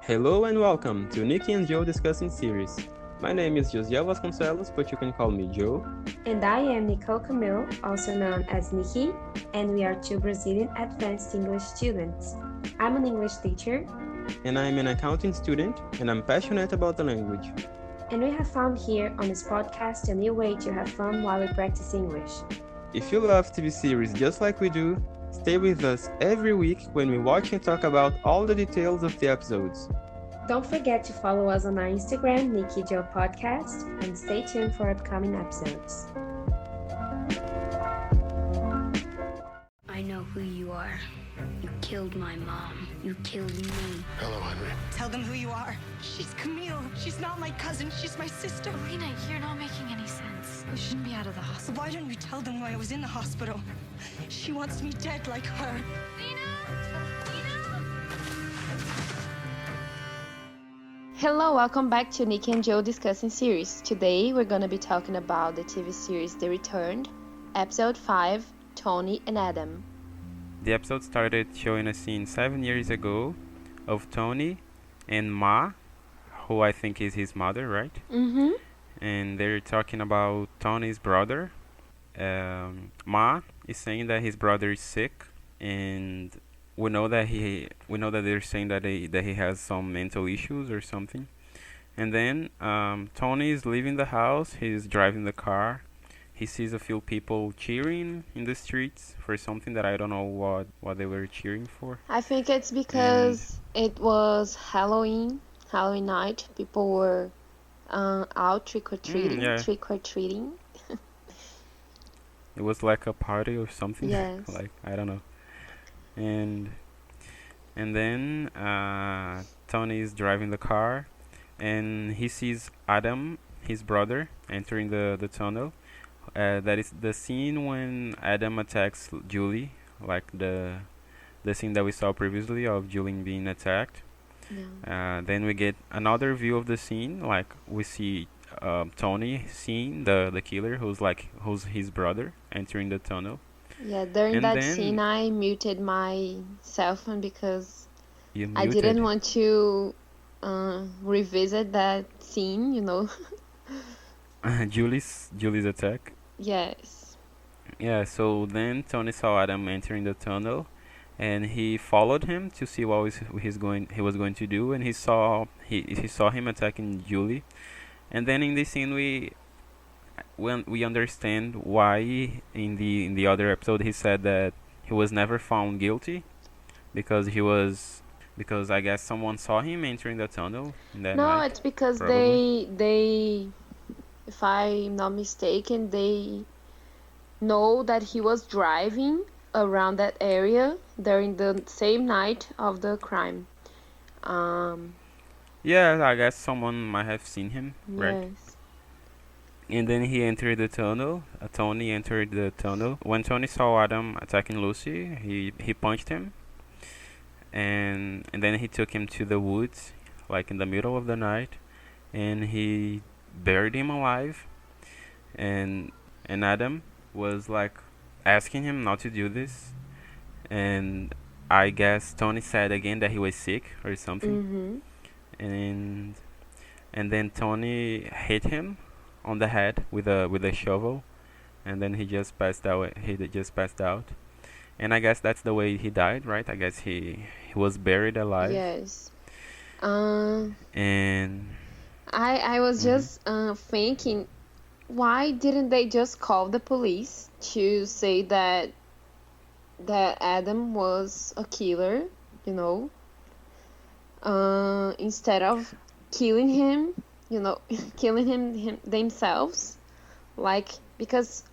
Hello and welcome to Nikki and Joe Discussing Series. My name is Josiel Vasconcelos, but you can call me Joe. And I am Nicole Camille, also known as Nikki, and we are two Brazilian advanced English students. I'm an English teacher. And I'm an accounting student, and I'm passionate about the language. And we have found here on this podcast a new way to have fun while we practice English. If you love TV series just like we do, stay with us every week when we watch and talk about all the details of the episodes. Don't forget to follow us on our Instagram, Nikki Joe Podcast, and stay tuned for upcoming episodes. I know who you are. You killed my mom. You killed me. Hello, Henry. Tell them who you are. She's Camille. She's not my cousin. She's my sister. Lena, you're not making any sense. We shouldn't be out of the hospital. Why don't you tell them why I was in the hospital? She wants me dead like her. Hello, welcome back to Nikki and Joe Discussing Series. Today we're going to be talking about the TV series The Returned, Episode 5, Tony and Adam. The episode started showing a scene 7 years ago of Tony and Ma, who I think is his mother, right? Mm-hmm. And they're talking about Tony's brother. Ma is saying that his brother is sick, and we know that they're saying that he has some mental issues or something. And then Tony is leaving the house. He's driving the car. He sees a few people cheering in the streets for something that I don't know what they were cheering for. I think it's because it was Halloween night. People were out trick-or-treating. It was like a party or something. Yes. Like, I don't know. And then Tony is driving the car, and he sees Adam, his brother, entering the tunnel. That is the scene when Adam attacks Julie, like the scene that we saw previously of Julie being attacked. Yeah. Then we get another view of the scene, like we see Tony seeing the killer, who's his brother, entering the tunnel. Yeah, during And that then- scene I muted my cell phone because You I muted. didn't want to revisit that scene, you know. Julie's attack. Yes. Yeah, so then Tony saw Adam entering the tunnel, and he followed him to see what he was going to do, and he saw him attacking Julie. And then in this scene we understand why in the other episode he said that he was never found guilty because I guess someone saw him entering the tunnel in that No, night. it's because probably. they if I'm not mistaken, they know that he was driving around that area during the same night of the crime. Yeah, I guess someone might have seen him, right? Yes. And then he entered the tunnel. Tony entered the tunnel. When Tony saw Adam attacking Lucy, he punched him. And then he took him to the woods, like in the middle of the night, and he buried him alive. And Adam was like asking him not to do this. And I guess Tony said again that he was sick or something. Mm-hmm. And then Tony hit him on the head with a shovel, and then he just passed out. And I guess that's the way he died, right? I guess he was buried alive. Yes. And I was just thinking, why didn't they just call the police to say that Adam was a killer, you know? Instead of killing him, you know, killing him themselves, like, because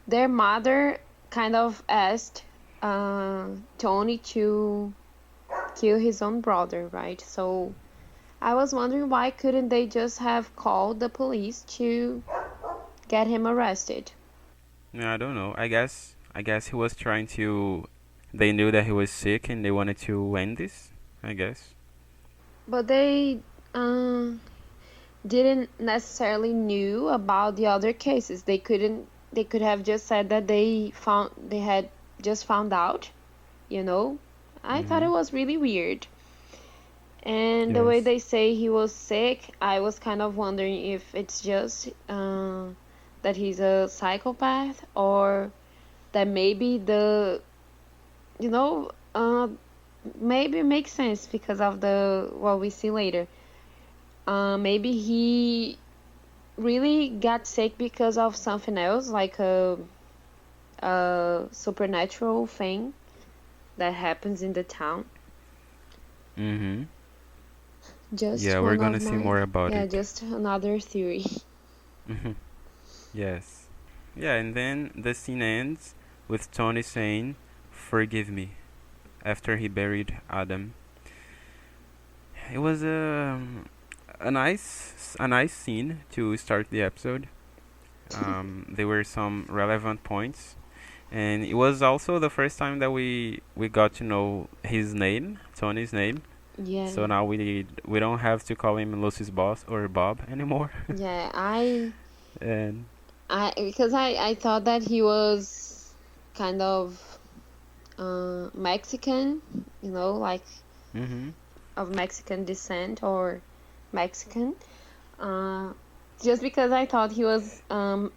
their mother kind of asked Tony to kill his own brother, right? So I was wondering, why couldn't they just have called the police to get him arrested? I don't know. I guess he was trying to. They knew that he was sick and they wanted to end this, I guess. But they didn't necessarily knew about the other cases. They could have just said that they had just found out, you know. I thought it was really weird. And the way Yes. they say he was sick, I was kind of wondering if it's just that he's a psychopath, or that maybe you know, maybe it makes sense because of the what we see later. Maybe he really got sick because of something else, like a supernatural thing that happens in the town. Mhm. Just Yeah, we're one gonna of see my, more about yeah, it. just another theory. Mhm. Yes. Yeah, and then the scene ends with Tony saying, "Forgive me," after he buried Adam. It was a nice scene to start the episode. There were some relevant points, and it was also the first time that we got to know his name, Tony's name. Yeah, So now we don't have to call him Lucy's boss or Bob anymore. yeah. I And I because I thought that he was kind of Mexican, like mhm. of Mexican descent or Mexican. Uh, just because I thought he was Latinx,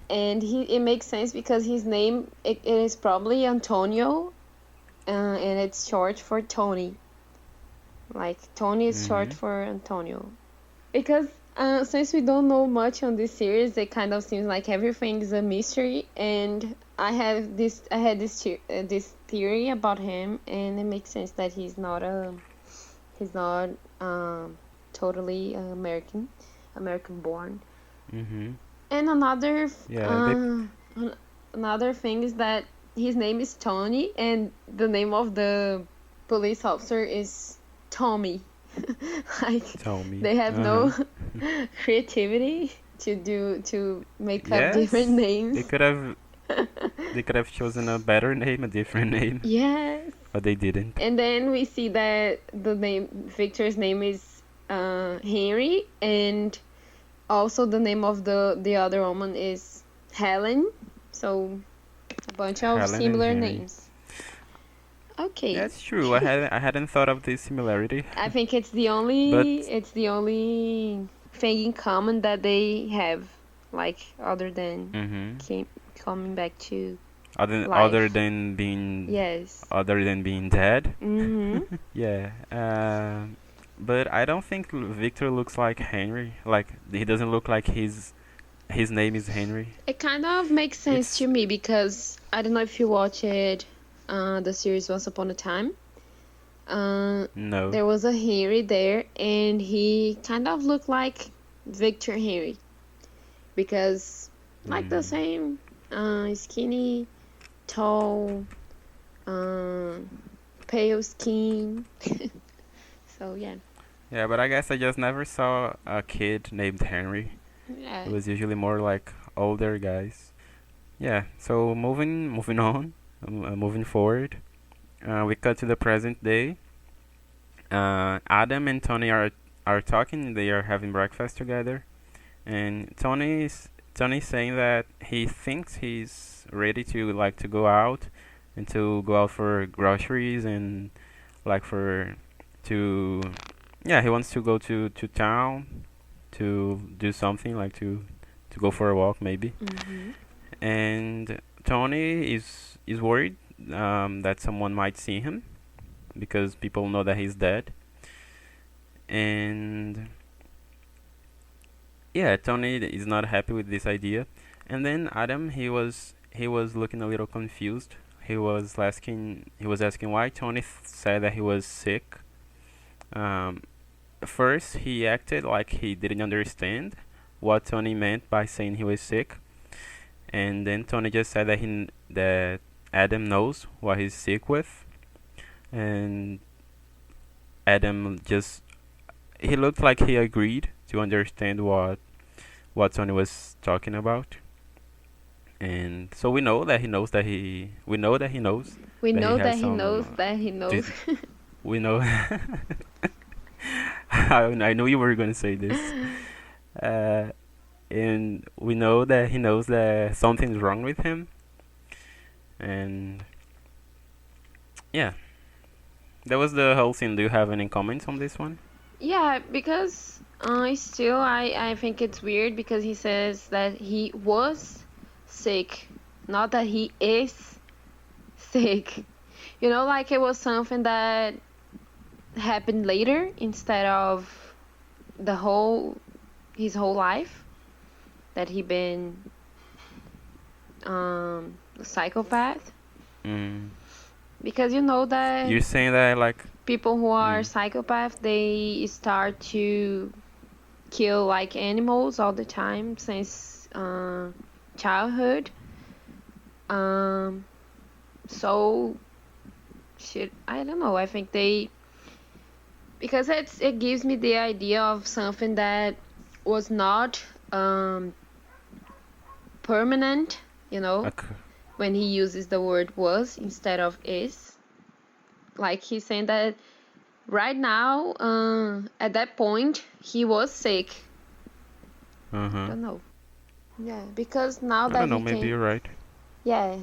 and it makes sense because his name it is probably Antonio, and it's short for Tony. Like Tony is short Mhm. for Antonio. Because since we don't know much on this series, it kind of seems like everything is a mystery. And I had this theory about him, and it makes sense that he's not totally American born. Mhm. And Yeah, they another thing is that his name is Tony, and the name of the police officer is Tommy. Like tell me. they have Uh-huh. no creativity to make up different Yes. They names. could have they could have chosen a better name, a different name, Yes. but they didn't. And then we see that Victor's name is Henry, and also the name of the other woman is Helen. So a bunch of Helen and similar Henry. names. Okay. That's true. I hadn't thought of this similarity. I think it's the But only thing in common that they have, like other than mhm. coming back to Other other life. than being Yes. other than being dead. Mhm. Yeah. But I don't think Victor looks like Henry. Like he doesn't look like his name is Henry. It kind of makes sense It's to me because I don't know if you watched the series Once Upon a Time. no. There was a Henry there, and he kind of looked like Victor Henry because like the Mm. same, skinny, tall, uh, pale skin. So yeah, Yeah, but I guess I just never saw a kid named Henry. yeah. It was usually more like older guys. Yeah. So moving on, moving forward. We cut to the present day. Adam and Tony are talking. They are having breakfast together, and Tony's saying that he thinks he's ready to go out and to go out for groceries and like for to yeah, he wants to go to town to do something like to go for a walk maybe. Mhm. And Tony is worried that someone might see him because people know that he's dead. And yeah, Tony is not happy with this idea. And then Adam, he was looking a little confused. He was asking why Tony said that he was sick. Um, First, he acted like he didn't understand what Tony meant by saying he was sick, and then Tony just said that Adam knows what he's sick with, and Adam just he looked like he agreed to understand what Tony was talking about, and so we know that he knows We that he know has that he some knows that he knows. we know. I knew you were gonna say this. Uh, and we know that he knows that something's wrong with him, and yeah, That was the whole scene. Do you have any comments on this one? Yeah, because still I think it's weird because he says that he was sick, not that he is sick. You know, like it was something that happened later instead of his whole life that he been a psychopath. Mm. Because you know that You're saying that like people who are psychopaths, they start to kill like animals all the time since childhood. So shit, I don't know. I think they, because it gives me the idea of something that was not permanent, you know, when he uses the word was instead of is. Like he's saying that right now, at that point, he was sick. I don't know. Yeah, because now I that don't know, he maybe can. you're right. Yeah,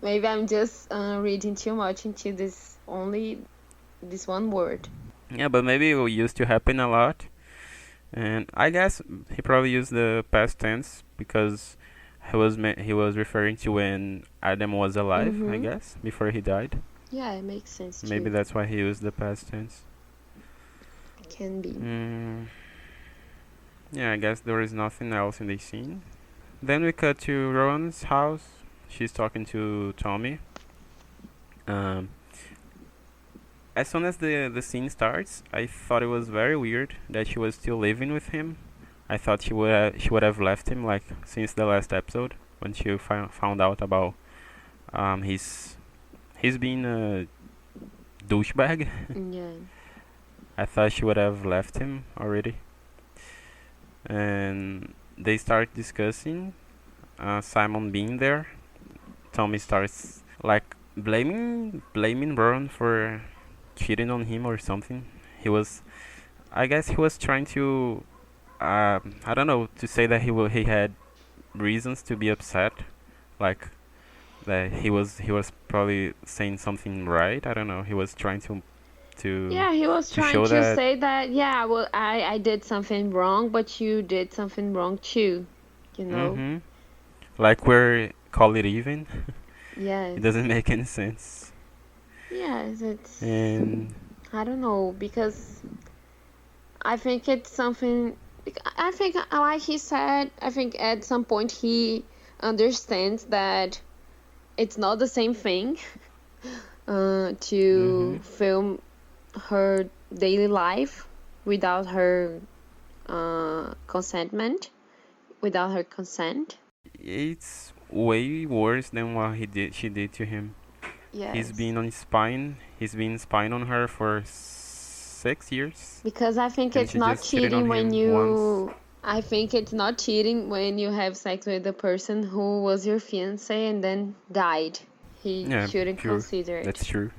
maybe I'm just reading too much into this one word. Yeah, but maybe it used to happen a lot. And I guess he probably used the past tense because he was referring to when Adam was alive, I guess, before he died. Yeah, it makes sense too. Maybe that's why he used the past tense. Can be. Yeah, I guess there is nothing else in the scene. Then we cut to Rowan's house. She's talking to Tommy. As soon as the scene starts, I thought it was very weird that she was still living with him. I thought she would have left him like since the last episode when she found out about he's being a douchebag. Yeah. I thought she would have left him already. And they start discussing Simon being there. Tommy starts like blaming Ron for cheating on him or something. I guess he was trying to I don't know, to say that he had reasons to be upset, like that he was probably saying something right. I don't know. He was trying to Yeah, he was trying show to that say that, yeah, well, I did something wrong, but you did something wrong too, you know? like we're call it even. Yes. It doesn't make any sense. Yes, it's. And I don't know, because I think it's something. I think, like he said, I think at some point he understands that it's not the same thing to film her daily life without her consent. it's way worse than what she did to him. Yes. He's been spying on her for 6 years. Because I think And it's she not just cheated on cheating when him you. once. I think it's not cheating when you have sex with the person who was your fiance and then died. He shouldn't consider it. That's true.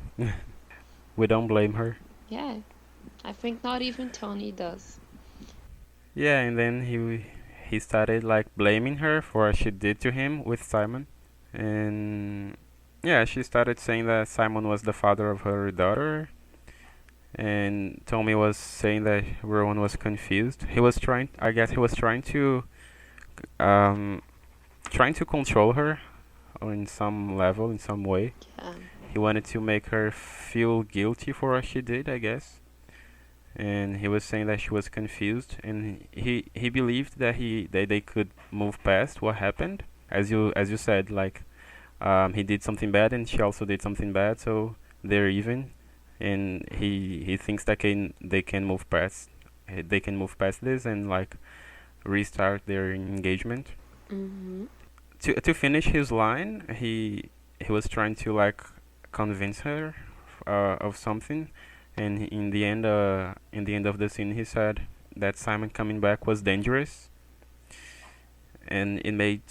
We don't blame her. Yeah, I think not even Tony does. Yeah, and then he started like blaming her for what she did to him with Simon. And yeah, she started saying that Simon was the father of her daughter. And Tommy was saying that Rowan was confused. I guess he was trying to control her in some level, in some way. Yeah. He wanted to make her feel guilty for what she did, I guess. And he was saying that she was confused, and he believed that they could move past what happened. As you said, like he did something bad and she also did something bad, so they're even. And he thinks that they can move past this and like restart their engagement. To finish his line, he was trying to like convince her of something, and in the end of the scene, he said that Simon coming back was dangerous, and it made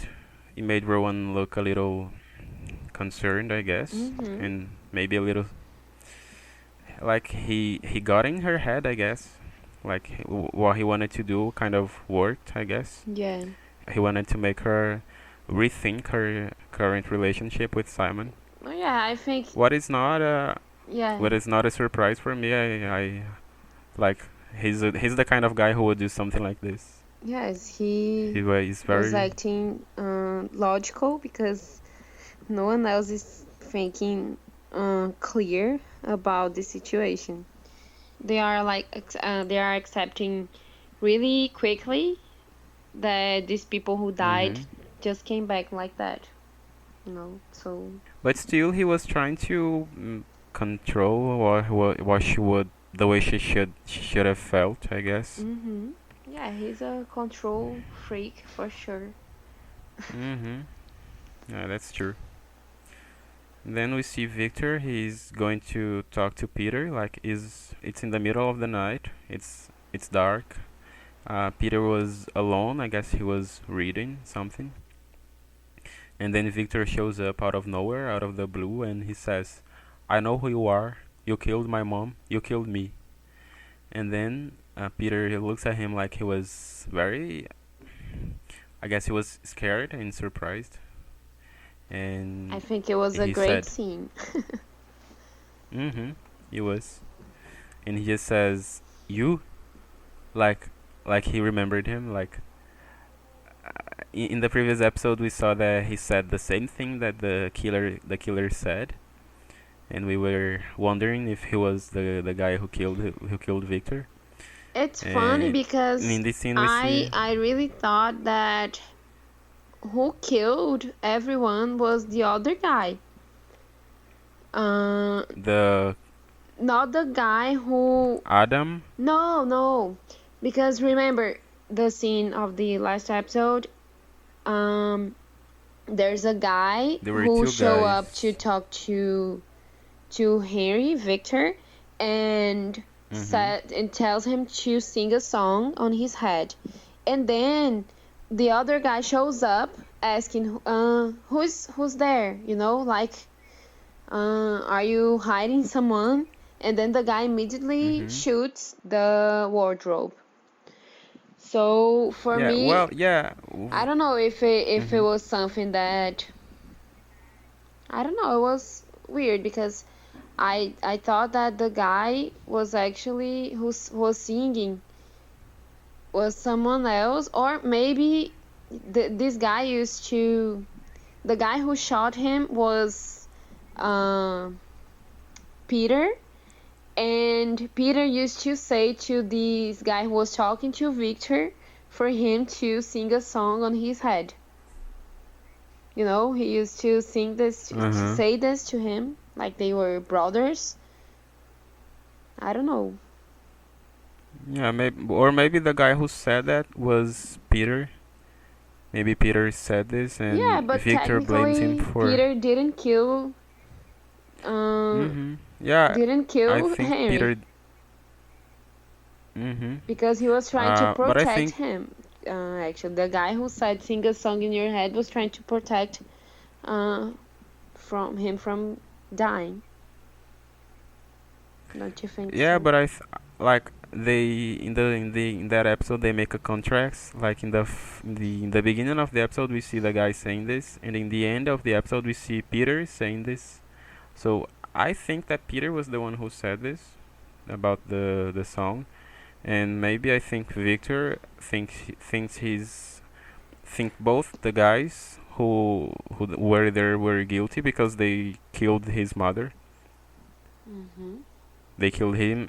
Rowan look a little concerned, I guess, and maybe a little like he got in her head, I guess, like what he wanted to do kind of worked, I guess. Yeah. He wanted to make her rethink her current relationship with Simon. Well, yeah, I think. What is not Yeah. But it's not a surprise for me. I like he's the kind of guy who would do something like this. Yes, he He's was very. acting logical because no one else is thinking clear about the situation. They are like they are accepting really quickly that these people who died Mhm. just came back like that, so But still, he was trying to control what she would the way she should have felt, I guess. yeah, he's a control freak for sure. Mhm. Yeah, that's true. Then we see Victor. He's going to talk to Peter. Like, is it's in the middle of the night. It's dark. Peter was alone. I guess he was reading something. And then Victor shows up out of nowhere, out of the blue, and he says, "I know who you are. You killed my mom. You killed me." And then Peter he looks at him like he was very. I guess he was scared and surprised. I And think it was a he great said, scene. "Mm-hmm." He was, and he just says, "You," like, like he remembered him. Like in the previous episode, we saw that he said the same thing that the killer said, and we were wondering if he was the guy who killed Victor. It's funny And because in this scene, we I see I really thought that who killed everyone was the other guy. Uh, the Not the guy who. Adam. No, because remember the scene of the last episode. Um, there's a guy There were who two show up to guys. talk to Henry Victor, and Mhm. said and tells him to sing a song on his head, and then the other guy shows up asking, who's there? Like, are you hiding someone? And then the guy immediately Mhm. shoots the wardrobe. So for Yeah. me, Well. Yeah. I don't know if it Mhm. was something that, I don't know, it was weird because I thought that the guy was actually who was singing was someone else, or maybe this guy used to the guy who shot him was uh, Peter, and Peter used to say to this guy who was talking to Victor for him to sing a song on his head. He used to sing this to Uh-huh. say this to him like they were brothers. I don't know. Yeah. Maybe the guy who said that was Peter. Maybe Peter said this, Yeah, and but Victor blames him technically for. Peter uh, Mhm. Yeah. didn't I kill think Henry Peter. Mhm. because he was trying to But I protect think. him. Actually, the guy who said "sing a song in your head" was trying to protect uh, from dying. Don't you think Yeah, so? but like they in that episode they make a contrast. Like in the beginning of the episode we see the guy saying this, and in the end of the episode we see Peter saying this. So I think that Peter was the one who said this about the song, and maybe I think Victor think both the guys who were there were guilty because they killed his mother. Mm-hmm. They killed him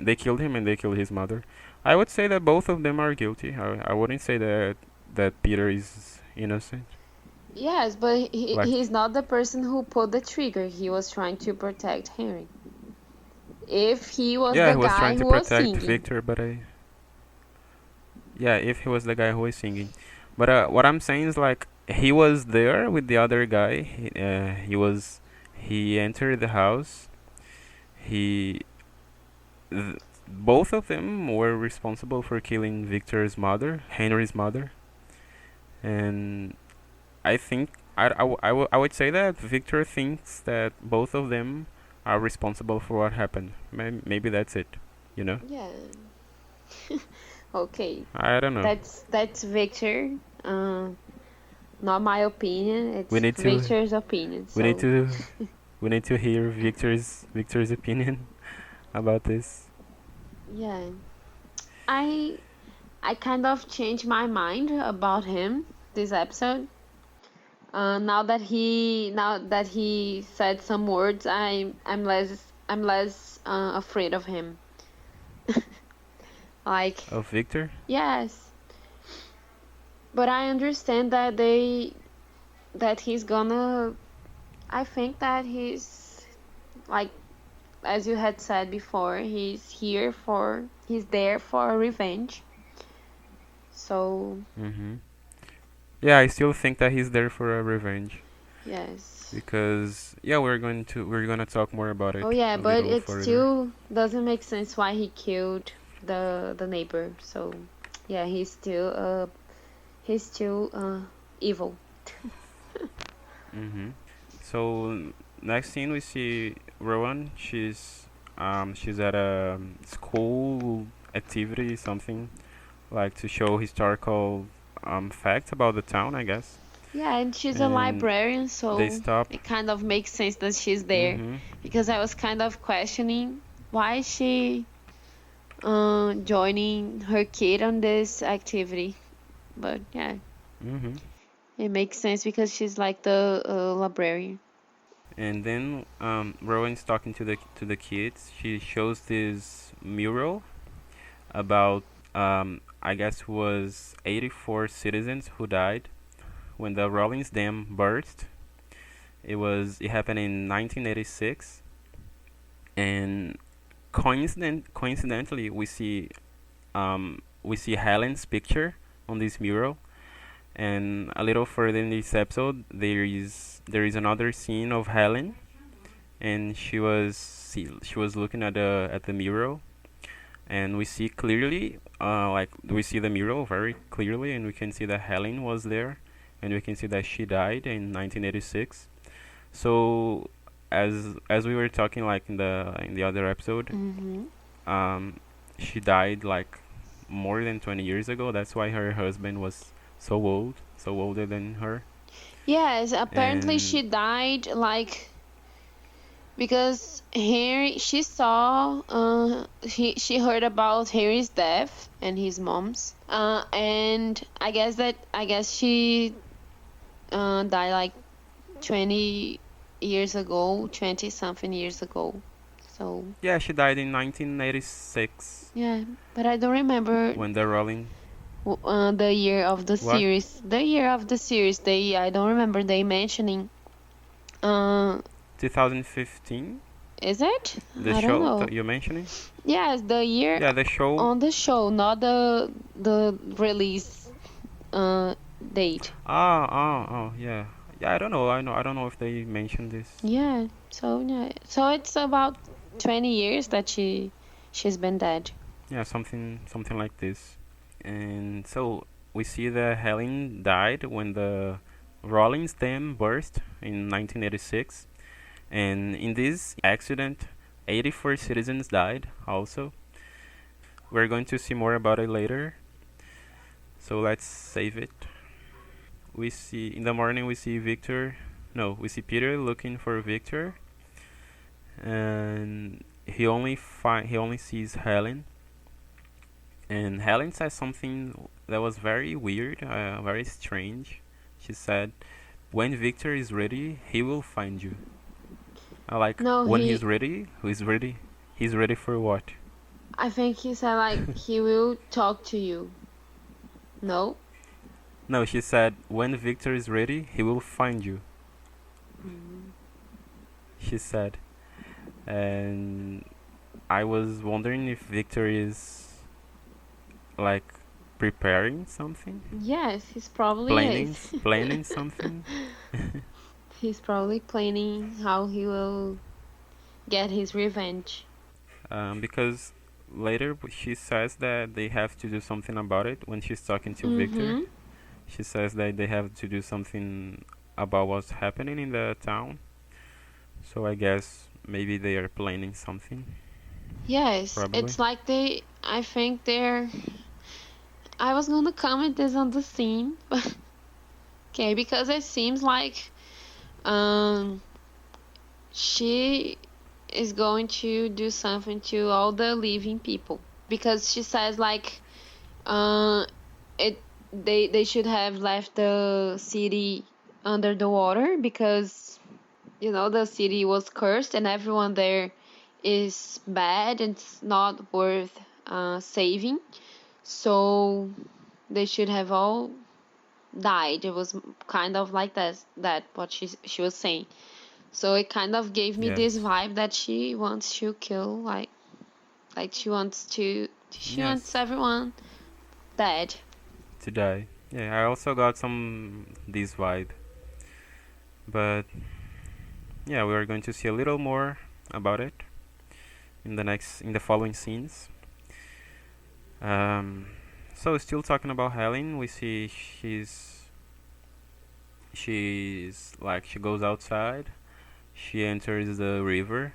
and they killed his mother. I would say that both of them are guilty. I wouldn't say that Peter is innocent. Yes, but Like, he's not the person who pulled the trigger. He was trying to protect Henry. If he was yeah, the he was guy trying who to was protect singing. Victor, but yeah, if he was the guy who was singing. But what I'm saying is like he was there with the other guy. He entered the house. He both of them were responsible for killing Victor's mother, Henry's mother, and I think I would say that Victor thinks that both of them are responsible for what happened. Maybe that's it. You know? Yeah. Okay. I don't know. That's Victor. Not my opinion. We It's need to Victor's opinion. we need So to we need to hear Victor's opinion. about this. Yeah. I I kind of changed my mind about him this episode. Now that he said some words, I'm less afraid of him. Like, Of Victor? yes, but I understand that he's gonna. I think that he's like, as you had said before, he's there for revenge. So Mm-hmm. Yeah, I still think that he's there for a revenge. yes. Because yeah, we're gonna talk more about it Oh yeah, a but little it further. still doesn't make sense why he killed the neighbor. So yeah, he's still evil. Mm-hmm. So next scene we see Rowan. She's at a school activity, something like to show historical facts about the town, I guess. Yeah, and she's a And librarian, they so stop. it kind of makes sense that she's there. Mm-hmm. Because I was kind of questioning why is she joining her kid on this activity. But yeah, Mm-hmm. it makes sense because she's like the librarian. And then Rowan's talking to the kids. She shows this mural about I guess was 84 citizens who died when the Rawlins Dam burst. It happened in 1986, and coincidentally we see Helen's picture on this mural. And a little further in this episode, there is another scene of Helen, and she was looking at the mural, and we see clearly, like we see the mural very clearly, and we can see that Helen was there, and we can see that she died in 1986. So, as we were talking like in the other episode, Mm-hmm. um, she died like more than 20 years ago. That's why her husband was so old, so older than her. Yes, apparently And she died like because Harry she saw she heard about Harry's death and his mom's and I guess she died like 20 years ago, 20 something years ago. So yeah, she died in 1986 yeah, but I don't remember when the Rolling the year of the what series. The year of the series, they I don't remember they mentioning. Uh, 2015, is it? the I don't show know. that you're mentioning. Yes, the year Yeah, the show. on the show, not the release uh date. Yeah. Yeah, I don't know. I don't know if they mentioned this. Yeah. So yeah. So it's about 20 years that she's been dead. Yeah, something like this. And so we see that Helen died when the Rawlins Dam burst in 1986, and in this accident, 84 citizens died. Also, we're going to see more about it later. So let's save it. We see in the morning we see Victor. No, we see Peter looking for Victor, and he only sees Helen. And Helen says something that was very weird, very strange. She said, "When Victor is ready, he will find you." I like No, when he's ready. Who is ready? He's ready for what? I think he said like he will talk to you. No? No, she said, "When Victor is ready, he will find you." She said, and I was wondering if Victor is like preparing something, Yes, he's probably planning, is. planning something. He's probably planning how he will get his revenge. Because later she says that they have to do something about it when she's talking to Victor. Mm-hmm. She says that they have to do something about what's happening in the town. So I guess maybe they are planning something, Yes, probably. it's like I think they're. I was gonna comment this on the scene, but okay, because it seems like um she is going to do something to all the living people, because she says like it they should have left the city under the water, because the city was cursed and everyone there is bad and it's not worth saving. So they should have all died. It was kind of like that what she was saying. So it kind of gave me this Yes. vibe that she wants to kill, like she wants Yes. everyone dead. To die. Yeah, I also got some this vibe. But yeah, we are going to see a little more about it in the following scenes. Um, so still talking about Helen, we see she's like she goes outside, she enters the river,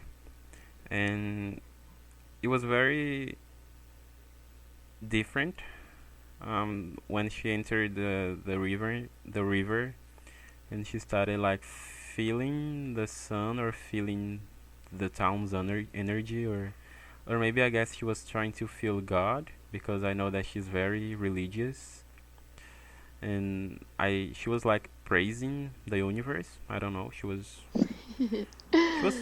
and it was very different when she entered the river, and she started like feeling the sun or feeling the town's energy, or maybe I guess she was trying to feel God, because I know that she's very religious, and she was like praising the universe. I don't know. She was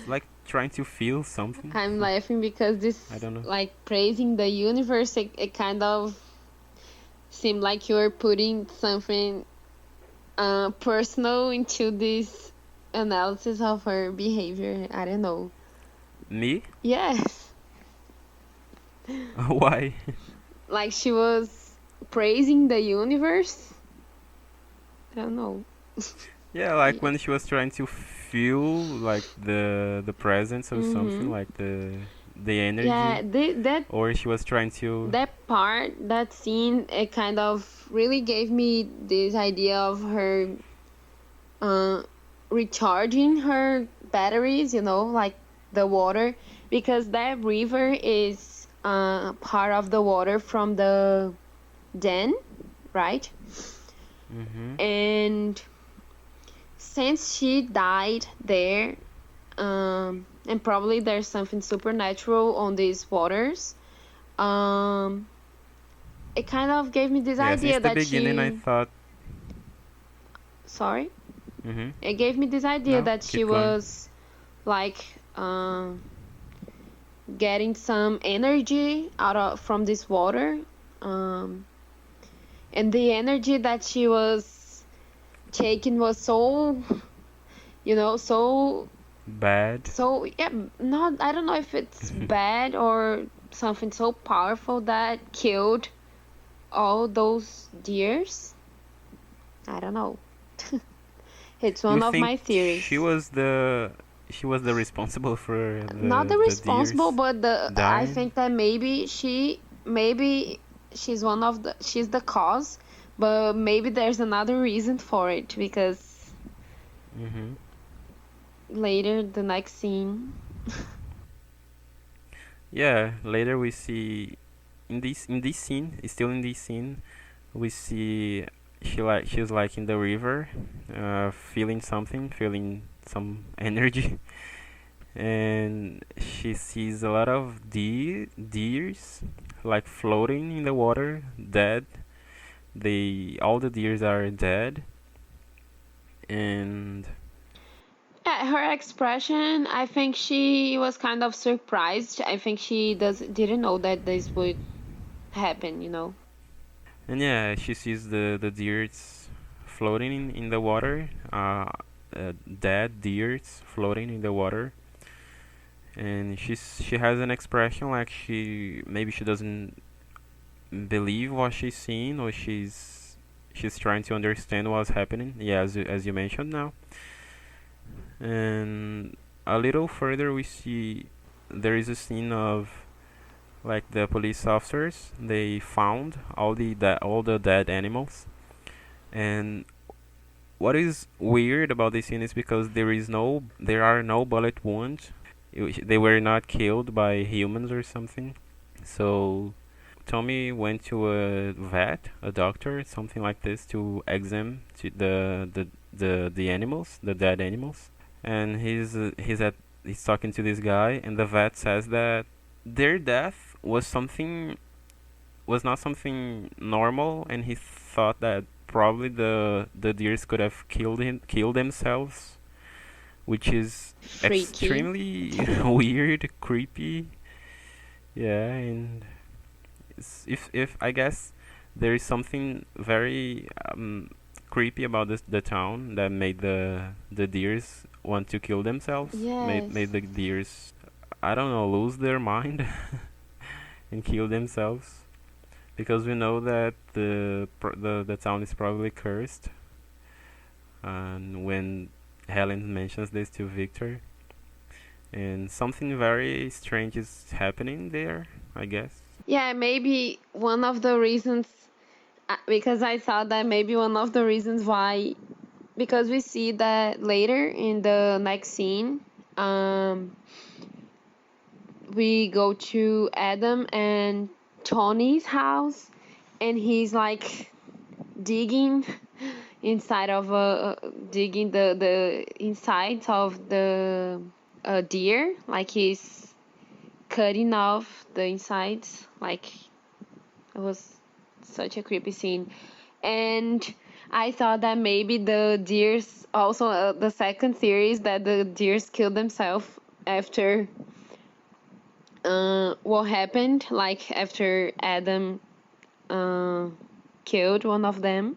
like trying to feel something. I'm laughing because I this, don't know. like, praising the universe, it kind of seemed like you were putting something personal into this analysis of her behavior. I don't know. Me? Yes. Why? Like she was praising the universe. I don't know. Yeah, like when she was trying to feel like the presence of something, like the energy, Yeah, or she was trying to. that scene, it kind of really gave me this idea of her recharging her batteries, like the water, because that river is part of the water from the den, right? Mhm. And since she died there, and probably there's something supernatural on these waters, it kind of gave me this Yeah, since idea the that beginning I she. thought. Sorry? Mhm. It gave me this idea No, that she keep going. was like getting some energy out of from this water, um, and the energy that she was taking was so, so Bad. yeah, not, I don't know if it's bad or something so powerful that killed all those deers. I don't know. It's You one of think my she theories. was the she was the responsible for Not the the responsible, deers but I dying? think that maybe she's the cause, but maybe there's another reason for it, because Mhm. later the next scene. Yeah, later we see in this scene, still in this scene, we see she's like in the river, feeling something, feeling some energy, and she sees a lot of deers like floating in the water, dead. All the deers are dead, and Yeah, her expression, I think she was kind of surprised. I think she didn't know that this would happen. yeah, she sees the deers floating in the water, dead deers floating in the water, and she has an expression like she doesn't believe what she's seeing, or she's trying to understand what's happening. Yeah, as you mentioned now. And a little further we see there is a scene of like the police officers, they found all the dead animals. And what is weird about this scene is because there are no bullet wounds. They were not killed by humans or something. So Tommy went to a vet, a doctor, something like this, to examine the animals, the dead animals, and he's at he's talking to this guy, and the vet says that their death was not something normal, and he thought that probably the deers could have killed themselves, which is Freaky. extremely weird, creepy. Yeah, and if I guess there is something very creepy about the town that made the deers want to kill themselves, made Yes. the deers, I don't know, lose their mind and kill themselves, because we know that the town is probably cursed. And when Helen mentions this to Victor, and something very strange is happening there, I guess. Yeah, maybe one of the reasons, because I thought that maybe one of the reasons why, because we see that later in the next scene, we go to Adam and Tony's house, and he's like digging inside of digging the insides of the deer, like he's cutting off the insides. Like, it was such a creepy scene. And I thought that maybe the deers also, the second theory is that the deers killed themselves after what happened, like after Adam killed one of them.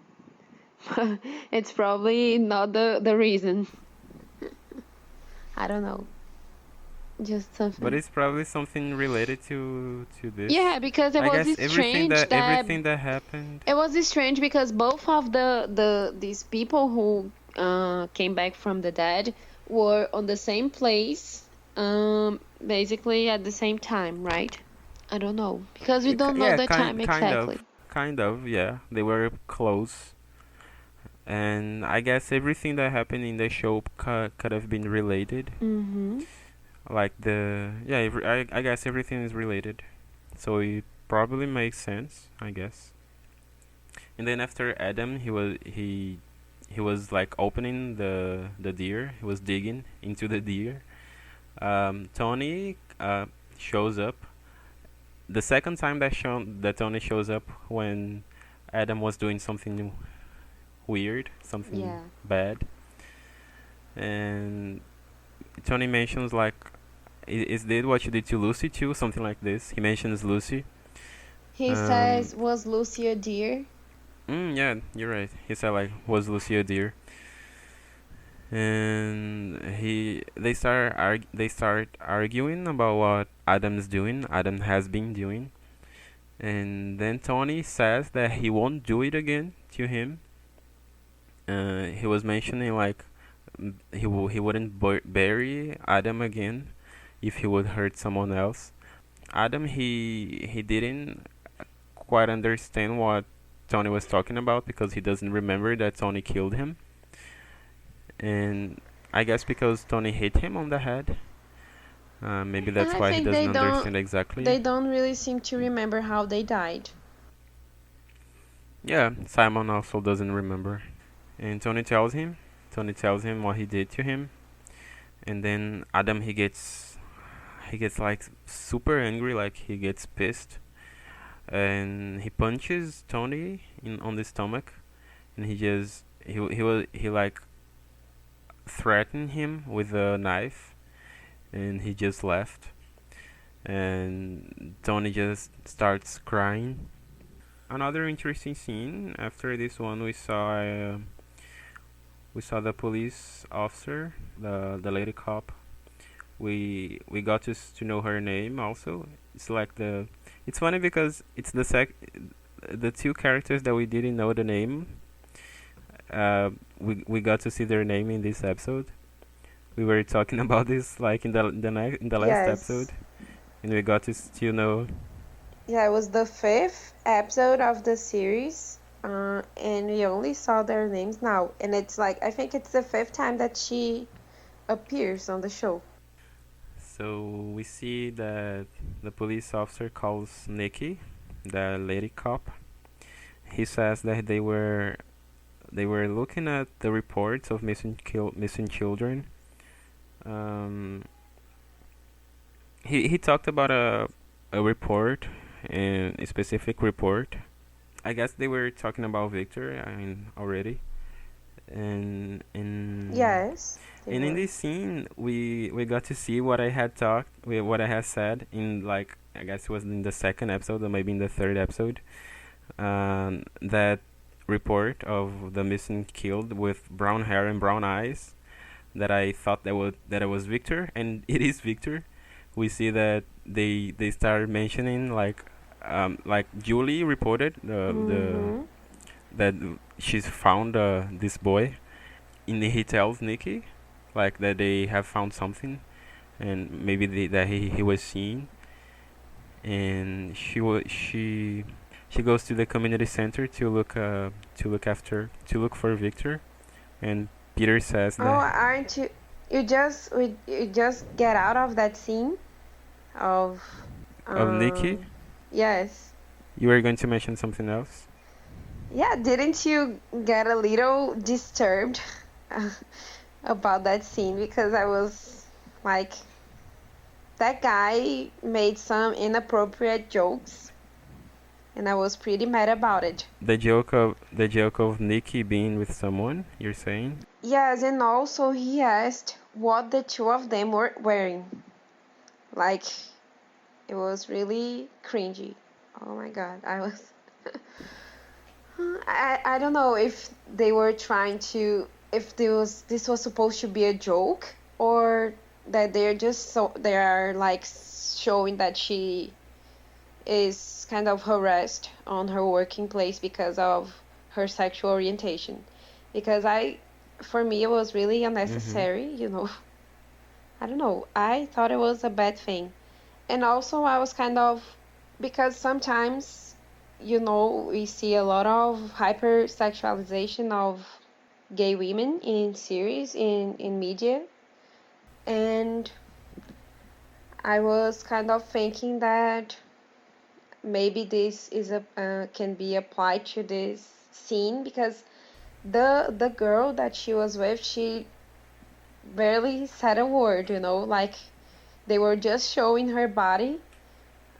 It's probably not the reason. I don't know. Just But something. it's probably something related to this. Yeah, because it I was guess strange that everything that happened. it was strange because both of these people who came back from the dead were on the same place, basically at the same time, right? I don't know because we don't know Yeah, the time exactly. kind of, yeah. They were close, and I guess everything that happened in the show could have been related. Mm-hmm. Like I guess everything is related, so it probably makes sense, I guess. And then after Adam, he was like opening the deer. He was digging into the deer. Tony shows up. The second time that Tony shows up, when Adam was doing something weird, something Yeah. bad, and Tony mentions like, Is this what you did to Lucy too?" Something like this. He mentions Lucy. He Um, says, "Was Lucy a deer?" yeah, you're right. He said like, "Was Lucy a deer?" And they start arguing about what Adam's doing. Adam has been doing, and then Tony says that he won't do it again to him. He was mentioning like he wouldn't bury Adam again if he would hurt someone else. Adam he didn't quite understand what Tony was talking about because he doesn't remember that Tony killed him. And I guess because Tony hit him on the head. Maybe And that's I why he think doesn't understand they exactly. don't really seem to remember how they died. Yeah, Simon also doesn't remember. And Tony tells him what he did to him. And then Adam he gets like super angry, like he gets pissed. And he punches Tony in on the stomach, and he like threatened him with a knife, and he just left. And Tony just starts crying. Another interesting scene after this one, we saw the police officer, the lady cop. We got to know her name also. It's like it's funny because it's the two characters that we didn't know the name. We got to see their name in this episode. We were talking about this like in the last Yes. episode, and we got to know. Yeah, it was the fifth episode of the series, and we only saw their names now. And it's like, I think it's the fifth time that she appears on the show. So we see that the police officer calls Nikki, the lady cop. He says that they were looking at the reports of missing children, um, he talked about a report, and a specific report. I guess they were talking about Victor. I mean, already, and Yes, they and in were. this scene, we got to see what I had talked, what I had said in, like, I guess it was in the second episode or maybe in the third episode. That report of the missing killed with brown hair and brown eyes. That I thought that it was Victor, and it is Victor. We see that they start mentioning, like Julie reported the Mm-hmm. that she's found this boy, and he tells Nikki like that they have found something, and maybe that he was seen, and she goes to the community center to look for Victor, and Peter says Oh, that aren't you? You just get out of that scene of, of Nikki. yes. You were going to mention something else. Yeah, didn't you get a little disturbed about that scene? Because I was like, that guy made some inappropriate jokes, and I was pretty mad about it. The joke of Nikki being with someone. You're saying? Yes, and also he asked what the two of them were wearing. Like, it was really cringy. Oh my god, I was. I don't know if they were trying to, if this was supposed to be a joke, or that they're just, so they are like showing that she is kind of harassed on her working place because of her sexual orientation. Because for me, it was really Mm-hmm. unnecessary. I don't know. I thought it was a bad thing. And also, I was kind of, because sometimes, we see a lot of hypersexualization of gay women in series, in media. And I was kind of thinking that maybe this is can be applied to this scene, because the girl that she was with, she barely said a word, like they were just showing her body,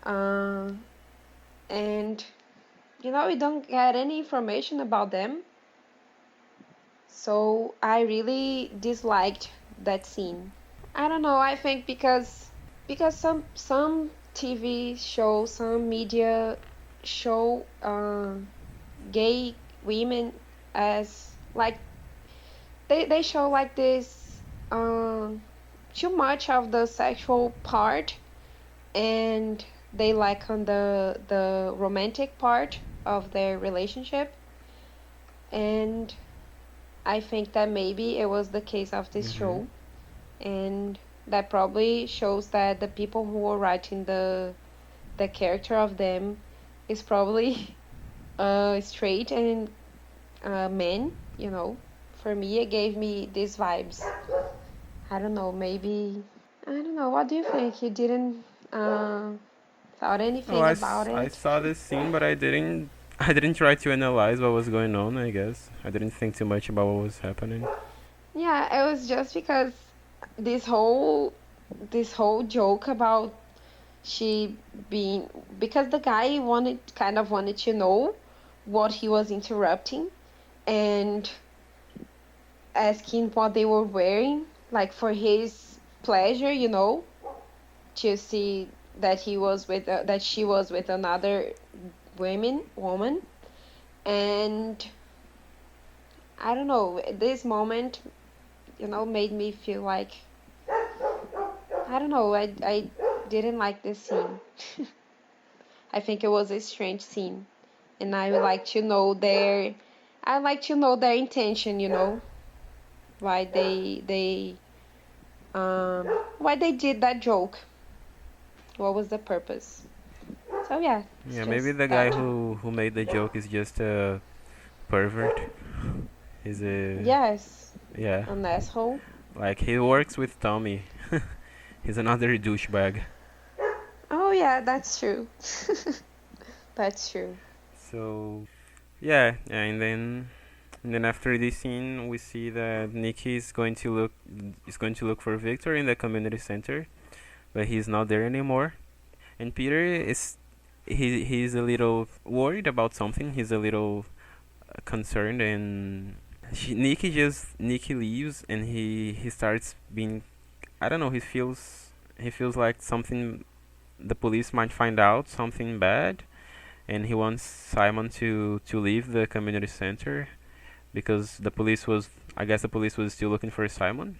uh, and we don't get any information about them. So I really disliked that scene. I don't know. I think because some TV shows, some media show gay women as like they show like this too much of the sexual part, and they like on the romantic part of their relationship. And I think that maybe it was the case of this Mm-hmm. show, and that probably shows that the people who were writing the character of them is probably straight and men. For me, it gave me these vibes. I don't know, maybe. I don't know. What do you think? You didn't thought Oh, anything about I it? saw this scene, but I didn't try to analyze what was going on. I guess I didn't think too much about what was happening. Yeah, it was just because this whole this whole joke about she being, because the guy wanted to know what he was interrupting, and asking what they were wearing, like for his pleasure, to see that that she was with another woman. And I don't know, this moment, made me feel like, I don't know, I didn't like this scene. I think it was a strange scene, and I like to know their intention, why why they did that joke. What was the purpose? So yeah, it's Yeah, maybe just the guy that. who made the joke is just a pervert. He's a Yes, Yeah, an asshole. like he works with Tommy. He's another douchebag. Oh yeah, that's true. That's true. So yeah, and then after this scene, we see that Nikki is going to look for Victor in the community center. but he's not there anymore. And Peter is he's a little worried about something. He's a little concerned, and Nikki leaves, and he starts being, I don't know. He feels like something the police might find out, something bad, and he wants Simon to leave the community center because the police was, I guess the police was still looking for Simon,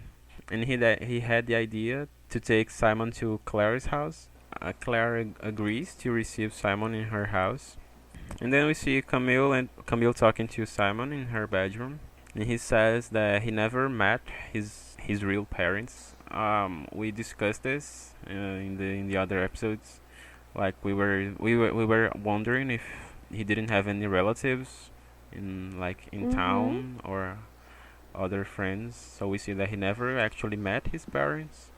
and he had the idea to take Simon to Claire's house. Claire agrees to receive Simon in her house, and then we see Camille talking to Simon in her bedroom, and he says that he never met his real parents. We discussed this in the other episodes. Like we were wondering if he didn't have any relatives in Mm-hmm. town or other friends. So we see that he never actually met his parents.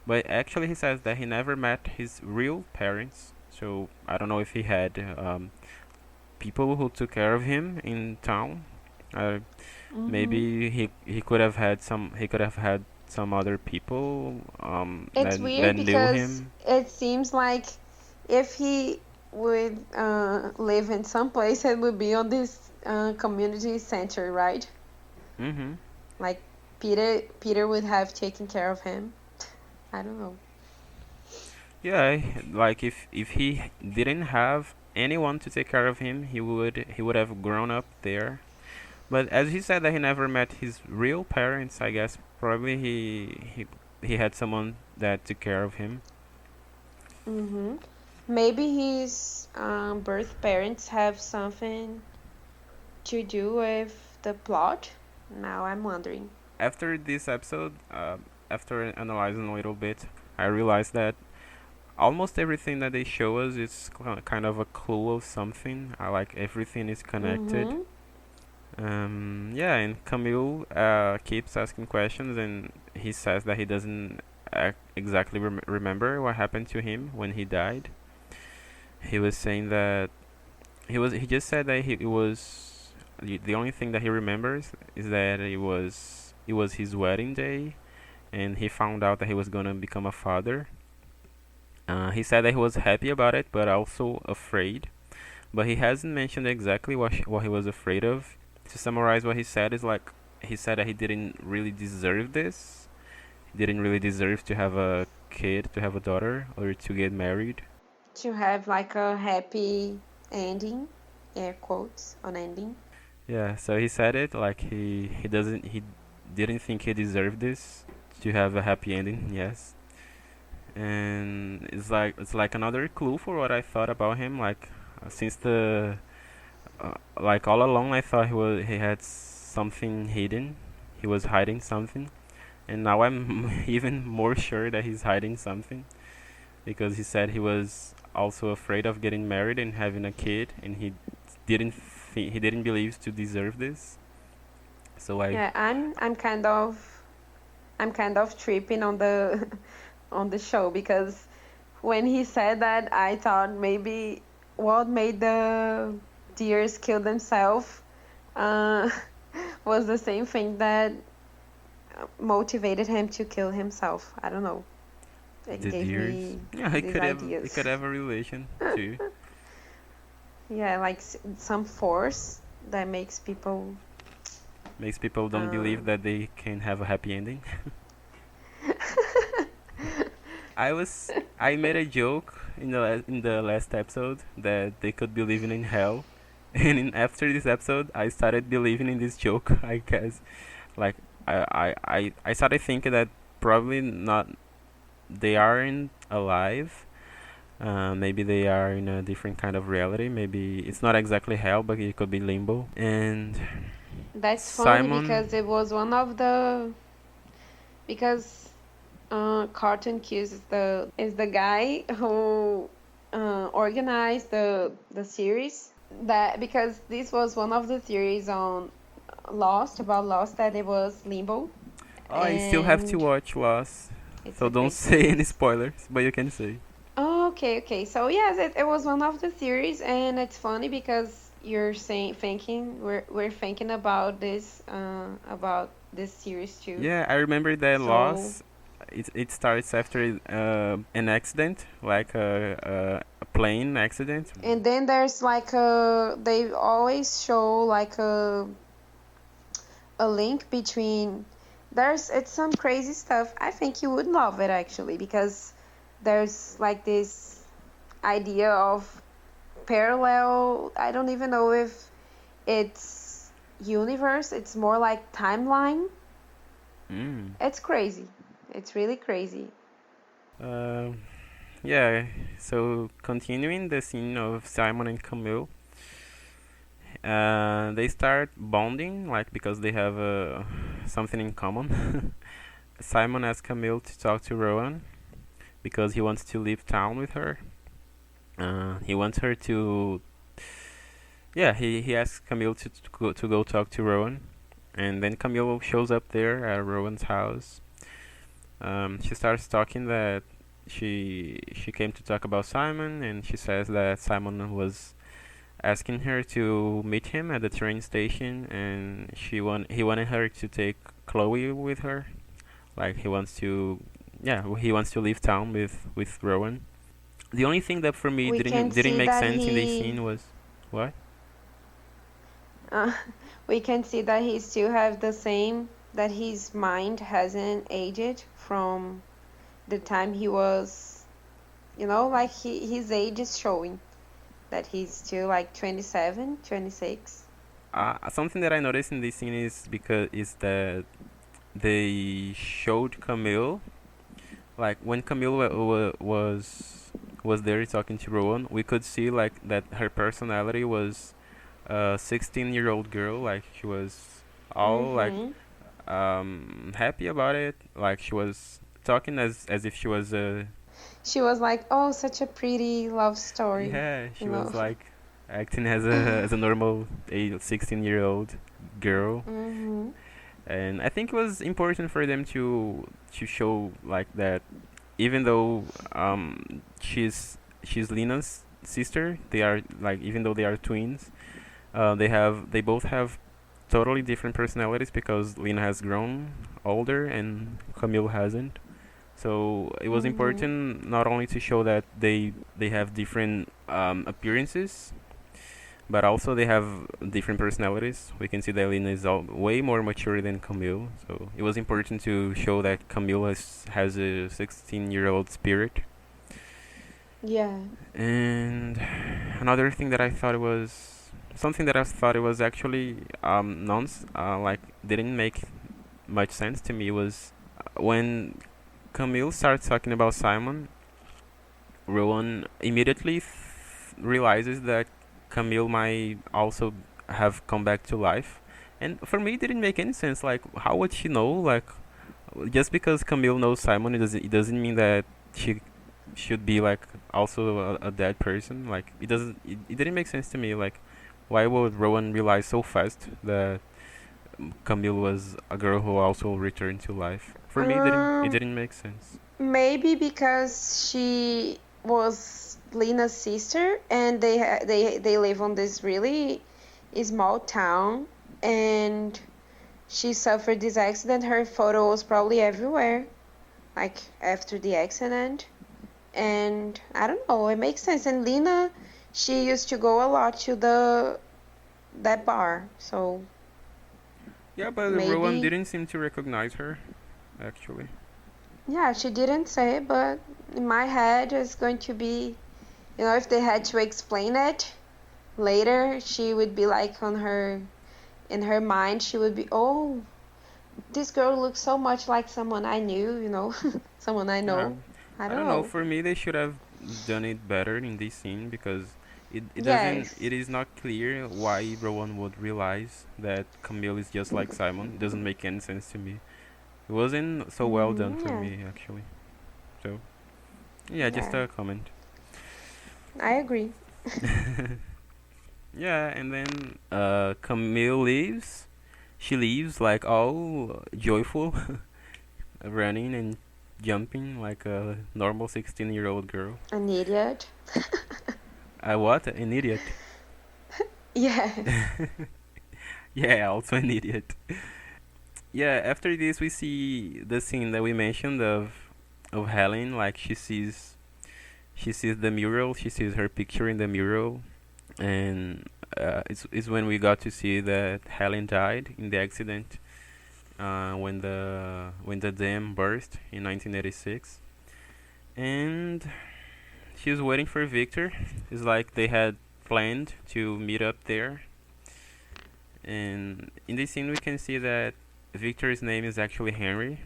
But actually, he says that he never met his real parents. So I don't know if he had people who took care of him in town. Uh, Mm-hmm. Maybe he could have had some other people It's that weird knew because him. it seems like if he would live in some place, it would be on this community center, right? Mhm. Like Peter would have taken care of him. I don't know. Yeah, like if he didn't have anyone to take care of him, he would have grown up there. But as he said that he never met his real parents, I guess probably he had someone that took care of him. Mm-hmm. Maybe his birth parents have something to do with the plot. Now I'm wondering. After this episode, after analyzing a little bit, I realized that almost everything that they show us is kind of a clue of something. I like everything is connected. Mm-hmm. Yeah, and Camille keeps asking questions, and he says that he doesn't exactly remember what happened to him when he died. He was saying that he just said that it was the only thing that he remembers is that it was his wedding day, and he found out that he was gonna become a father. He said that he was happy about it, but also afraid. But he hasn't mentioned exactly what he was afraid of. To summarize what he said is like he said that he didn't really deserve this. He didn't really deserve to have a kid, to have a daughter, or to get married. To have like a happy ending, air quotes on ending. Yeah, so he said it like he didn't think he deserved this to have a happy ending. Yes, and it's like another clue for what I thought about him. Like since like all along, I thought he had something hidden. He was hiding something, and now I'm even more sure that he's hiding something because he said he was also afraid of getting married and having a kid, and he didn't believe to deserve this. So I Yeah, I'm kind of tripping on the on the show because when he said that, I thought maybe what made the deers kill themselves uh, was the same thing that motivated him to kill himself. I don't know. It the gave deers. me Yeah, it these could have it ideas. could have a relation too. Yeah, like some force that makes people. Makes people don't Uh, believe that they can have a happy ending. I made a joke in the last episode that they could be living in hell, and after this episode, I started believing in this joke. I guess like I started thinking that probably not they aren't alive. Maybe they are in a different kind of reality. Maybe it's not exactly hell, but it could be limbo. And that's funny Simon, because it was one of the because Cartoon Cues is the guy who organized the series that because this was one of the theories on Lost that it was limbo I still have to and watch Lost, it's so don't okay. say any spoilers, but you can say. Oh, okay. So yes, it was one of the theories, and it's funny because you're saying thinking we're thinking about this series too. Yeah, I remember that So Lost. it starts after an accident, like a plane accident. And then there's like a, they always show like a link between, there's, it's some crazy stuff. I think you would love it actually, because there's like this idea of parallel, I don't even know if it's universe, it's more like timeline. It's crazy. It's really crazy. Yeah, so continuing the scene of Simon and Camille, they start bonding, like, because they have something in common. Simon asks Camille to talk to Rowan because he wants to leave town with her. He wants her to. Yeah, he asks Camille to go talk to Rowan, and then Camille shows up there at Rowan's house. She starts talking that she came to talk about Simon, and she says that Simon was asking her to meet him at the train station, and he wanted her to take Chloe with her, like he wants to leave town with Rowan. The only thing that for me We can didn't see make that sense in this he, scene was what? we can see that he still have the same, that his mind hasn't aged from the time he was, you know, like his age is showing that he's still like 27, 26. Something that I noticed in this scene is that they showed Camille, like when Camille was there talking to Rowan, we could see like that her personality was a 16-year-old girl, like she was all like happy about it, like she was talking as if she was a. She was like, oh, such a pretty love story. Yeah, she you know? was like acting as a as a normal 16-year-old girl. And I think it was important for them to show like that, even though she's Lena's sister, they are like, even though they are twins, they both have totally different personalities because Lena has grown older and Camille hasn't. So it was important not only to show that they have different appearances, but also they have different personalities. We can see that Lena is way more mature than Camille. So it was important to show that Camille has a 16-year-old spirit. Yeah. And another thing that I thought was something that I thought it was actually like didn't make much sense to me was when Camille starts talking about Simon, Rowan immediately realizes that Camille might also have come back to life. And for me, it didn't make any sense. Like, how would she know? Like, just because Camille knows Simon, it doesn't mean that she should be like also a dead person. Like, it didn't make sense to me. Like, why would Rowan realize so fast that Camille was a girl who also returned to life? For me, it didn't make sense. Maybe because she was Lena's sister, and they live on this really small town, and she suffered this accident. Her photo was probably everywhere, like after the accident, and I don't know. It makes sense. And Lena, she used to go a lot to that bar, so. Yeah, but maybe. Rowan didn't seem to recognize her, actually. Yeah, she didn't say, but in my head it's going to be, you know, if they had to explain it later, she would be like in her mind, she would be, oh, this girl looks so much like someone I knew, you know, someone I know. I don't know. For me, they should have done it better in this scene because it Yes. it is not clear why Rowan would realize that Camille is just like Simon. It doesn't make any sense to me. It wasn't so well done for me, actually. So, yeah, just a comment. I agree. Yeah, and then Camille leaves. She leaves like all joyful, running and jumping like a normal 16-year-old girl. An idiot. What? An idiot? Yeah. Yeah, also an idiot. Yeah, after this we see the scene that we mentioned of of Helen. Like she sees the mural, she sees her picture in the mural, and it's when we got to see that Helen died in the accident when the dam burst in 1986, and she was waiting for Victor. It's like they had planned to meet up there, and in this scene we can see that Victor's name is actually Henry.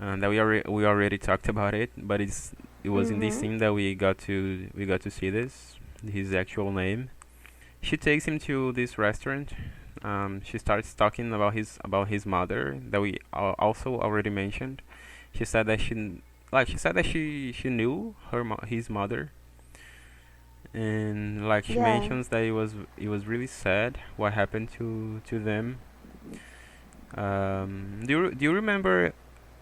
That we already talked about it, but it was in this scene that we got to see this, his actual name. She takes him to this restaurant. She starts talking about his mother that we also already mentioned. She said that she knew his mother, and like she Yeah. mentions that it was really sad what happened to them. Do you remember?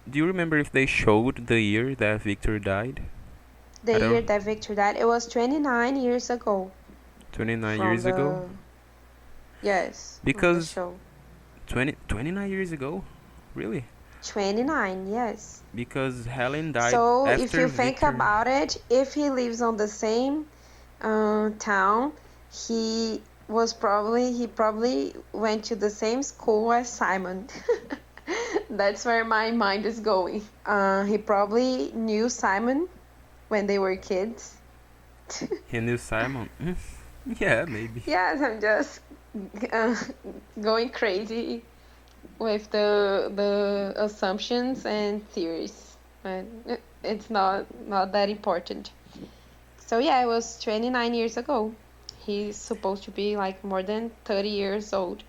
Do you remember if they showed the year that Victor died? The I year don't. that Victor died, it was 29 years ago 29 from years ago. the, yes, from the Because show. 29 years ago, really? 29, yes. Because Helen died So if after you think Victor. about it, if he lives on the same town, he probably went to the same school as Simon. That's where my mind is going. He probably knew Simon when they were kids. He knew Simon. Yeah, maybe. Yes, I'm just uh, going crazy with the assumptions and theories, but it's not that important. So yeah, it was 29 years ago. He's supposed to be like more than 30 years old.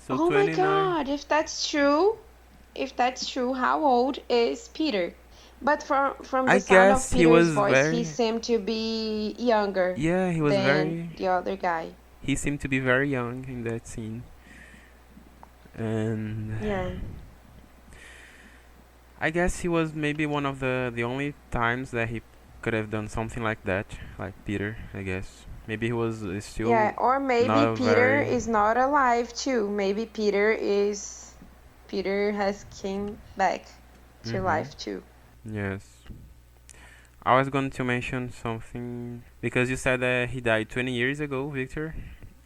So Oh my 29. God, if that's true, how old is Peter? But from I the sound of guess he Peter's was voice, he very. seemed to be younger Yeah, he was than very. the other guy. He seemed to be very young in that scene. And Yeah. I guess he was maybe one of the only times that he could have done something like that, like Peter, I guess. Maybe he was still Yeah, or maybe not a Peter very. is not alive too. Maybe Peter has came back to Mhm. life too. Yes. I was going to mention something because you said that he died 20 years ago, Victor.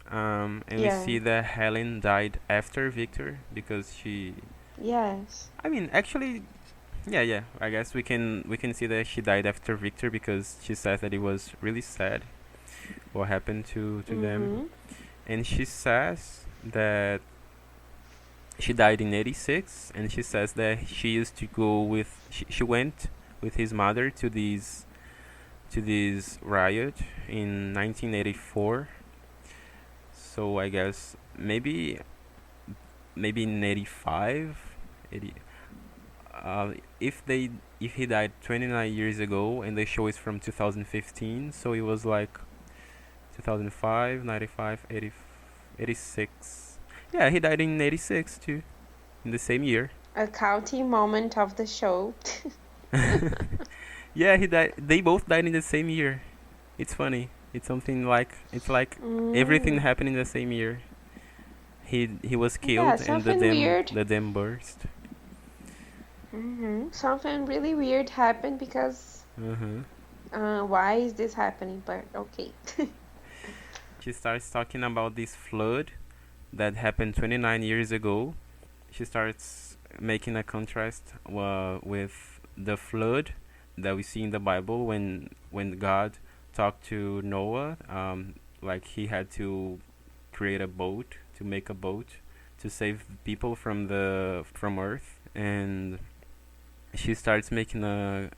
And we Yeah. see that Helen died after Victor because she. Yes. I mean, actually, yeah, yeah. I guess we can see that she died after Victor because she says that it was really sad what happened to them, Mhm. and she says that she died in '86, and she says that she used to go with she went with his mother to this riot in 1984. So I guess maybe in 85, 80, if he died 29 years ago and the show is from 2015, so it was like 2005, 95, 80, 86. Yeah, he died in 86 too, in the same year. A counting moment of the show. Yeah, he died. They both died in the same year. It's funny. It's like everything Mm. happened in the same year. He was Yeah, killed and something weird. the dam burst. Something really weird happened because Uh-huh. why is this happening? But okay. She starts talking about this flood that happened 29 years ago. She starts making a contrast with the flood that we see in the Bible when God talked to Noah. Like he had to create a boat to make a boat to save people from Earth, and she starts making a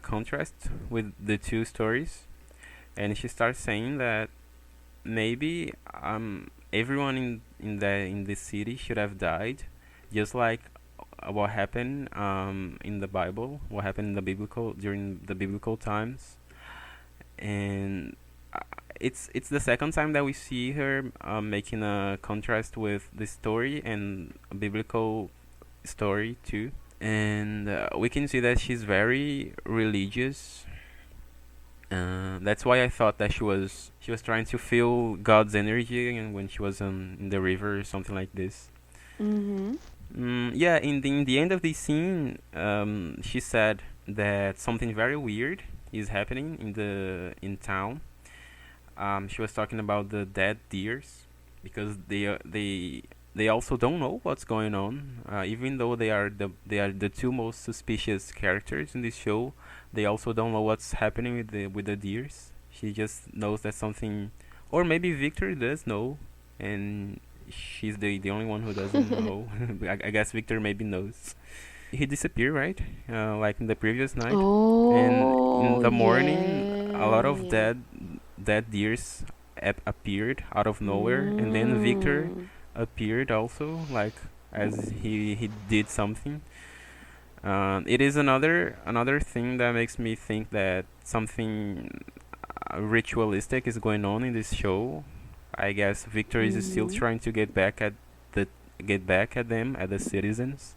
contrast with the two stories, and she starts saying that maybe everyone in this city should have died, just like what happened in the Bible, what happened in the biblical during the biblical times, and uh, it's the second time that we see her making a contrast with the story and a biblical story too, and we can see that she's very religious. That's why I thought that she was trying to feel God's energy and when she was in the river or something like this. Mhm. Yeah, in the end of the scene, she said that something very weird is happening in town. She was talking about the dead deers because they also don't know what's going on. Even though they are the two most suspicious characters in this show, they also don't know what's happening with the deers. She just knows that something, or maybe Victor does know, and she's the only one who doesn't know. I guess Victor maybe knows. He disappeared, right? Like in the previous night, and in Oh the morning, a lot of yeah. dead deers appeared out of nowhere, and then Victor Mm. appeared also, like as he did something. It is another thing that makes me think that something ritualistic is going on in this show. I guess Victor is still Mhm. trying to the get back at them, at the citizens,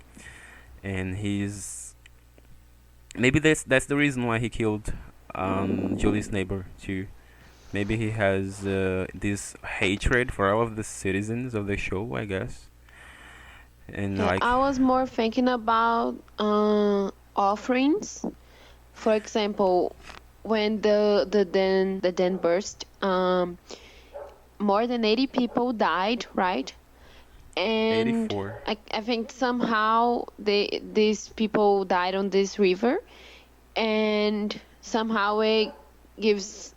and he's maybe that's the reason why he killed Julie's neighbor too. Maybe he has this hatred for all of the citizens of the show, I guess, and Yeah, like I was more thinking about offerings. For example, when the den burst, more than 80 people died, right? And 84. I think somehow these people died on this river, and somehow it gives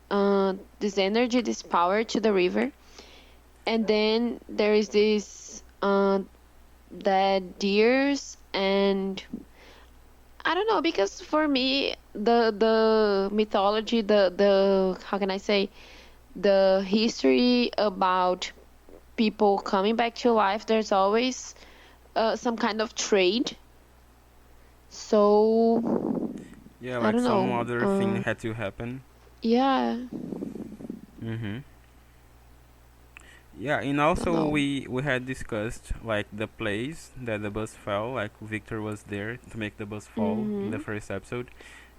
this energy, this power to the river. And then there is this dead deers, and I don't know, because for me the mythology, the how can I say, the history about people coming back to life, there's always some kind of trade. So Yeah, I like don't some know. other thing had to happen. Yeah, Mhm. Yeah, and I don't also know. we had discussed like the place that the bus fell. Like Victor was there to make the bus fall in the Mhm. first episode,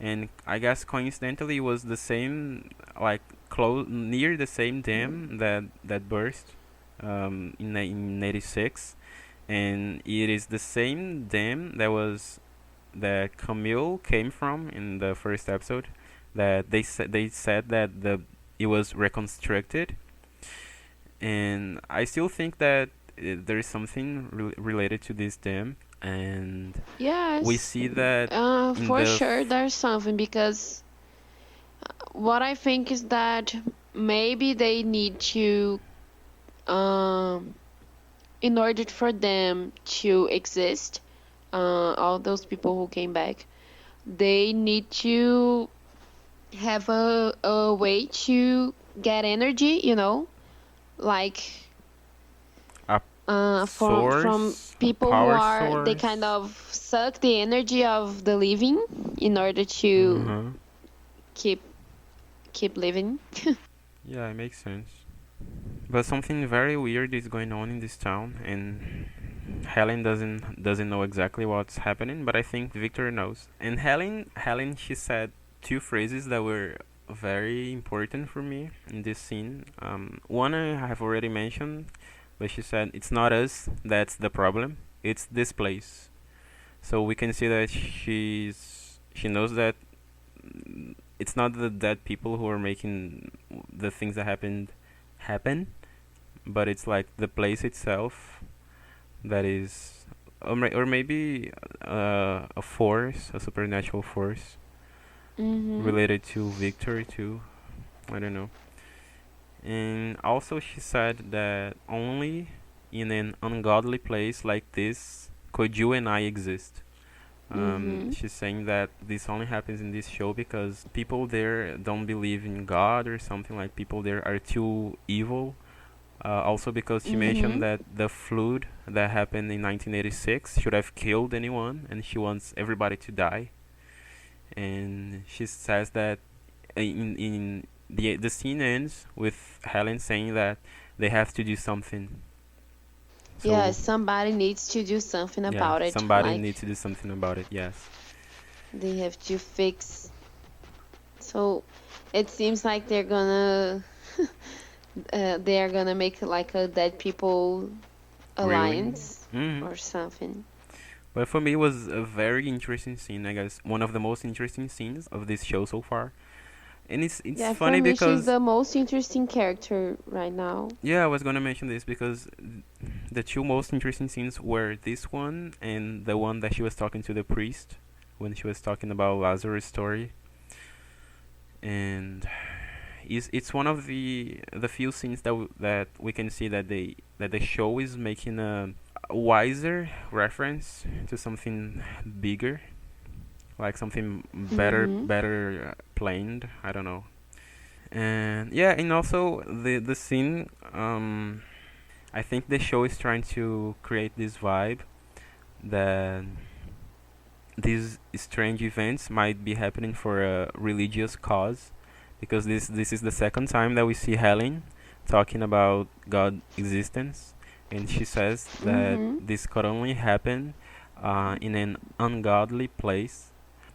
and I guess coincidentally it was the same, like close near the same dam that burst in '86, and it is the same dam that Camille came from in the first episode. That they said that the it was reconstructed, and I still think that there is something related to this dam, and we Yes. see that in For sure there's something, because what I think is that maybe they need to um in order for them to exist, all those people who came back, they need to have a way to get energy, like a from source, a people who power are, they kind source. of suck the energy of the living in order to Uh-huh. keep keep living. Yeah, it makes sense. But something very weird is going on in this town, and Helen doesn't know exactly what's happening, but I think Victor knows. And Helen, she said two phrases that were very important for me in this scene. One I have already mentioned, but she said it's not us that's the problem, it's this place. So we can see that she knows that it's not the dead people who are making the things that happen, but it's like the place itself that is, or maybe a force, a supernatural force Mhm. related to Victor too. I don't know. And also she said that only in an ungodly place like this could you and I exist. Mhm. She's saying that this only happens in this show because people there don't believe in God or something, like people there are too evil. Also because she mentioned Mhm. that the flood that happened in 1986 should have killed anyone, and she wants everybody to die. And she says that in the scene ends with Helen saying that they have to do something. Yeah, So somebody needs to do something yeah, about it. somebody Like needs to do something about it. Yes. they have to fix. So it seems like they're gonna they are gonna make like a dead people Really? alliance Mm-hmm. or something. But for me, it was a very interesting scene. I guess one of the most interesting scenes of this show so far. And it's Yeah, for funny me, she's because the most interesting character right now. yeah, I was gonna mention this because the two most interesting scenes were this one and the one that she was talking to the priest when she was talking about Lazarus' story. And it's one of the few scenes that we can see that the show is making a wiser reference to something bigger, like something Mm-hmm. better planned. I don't know. And yeah, and also the scene. I think the show is trying to create this vibe that these strange events might be happening for a religious cause, because this is the second time that we see Helen talking about God existence, and she says that Mm-hmm. this could only happen in an ungodly place.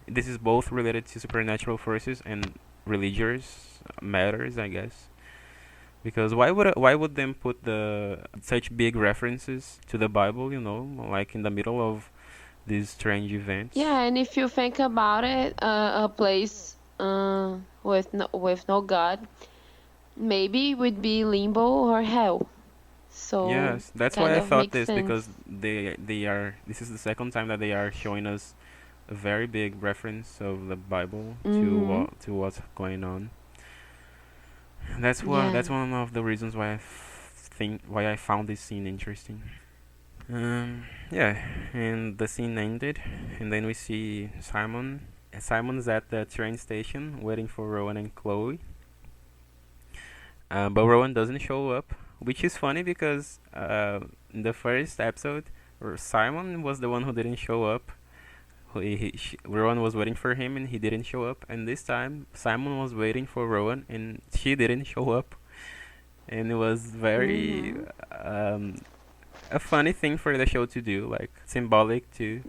This is both related to supernatural forces and religious matters, I guess. Because why would them put the such big references to the Bible, like in the middle of these strange events? Yeah, and if you think about it, a place with no God maybe would be limbo or hell. So Yes, that's why kind I of thought makes this, because sense. they are this is the second time that they are showing us a very big reference of the Bible Mm-hmm. to what's going on. Yeah. That's one of the reasons why think why I found this scene interesting. Yeah, and the scene ended, and then we see Simon. Simon's at the train station waiting for Rowan and Chloe. But Rowan doesn't show up, which is funny because in the first episode, Simon was the one who didn't show up. Rowan was waiting for him and he didn't show up. And this time, Simon was waiting for Rowan and she didn't show up. And it was very Mm-hmm. um, a funny thing for the show to do, like symbolic to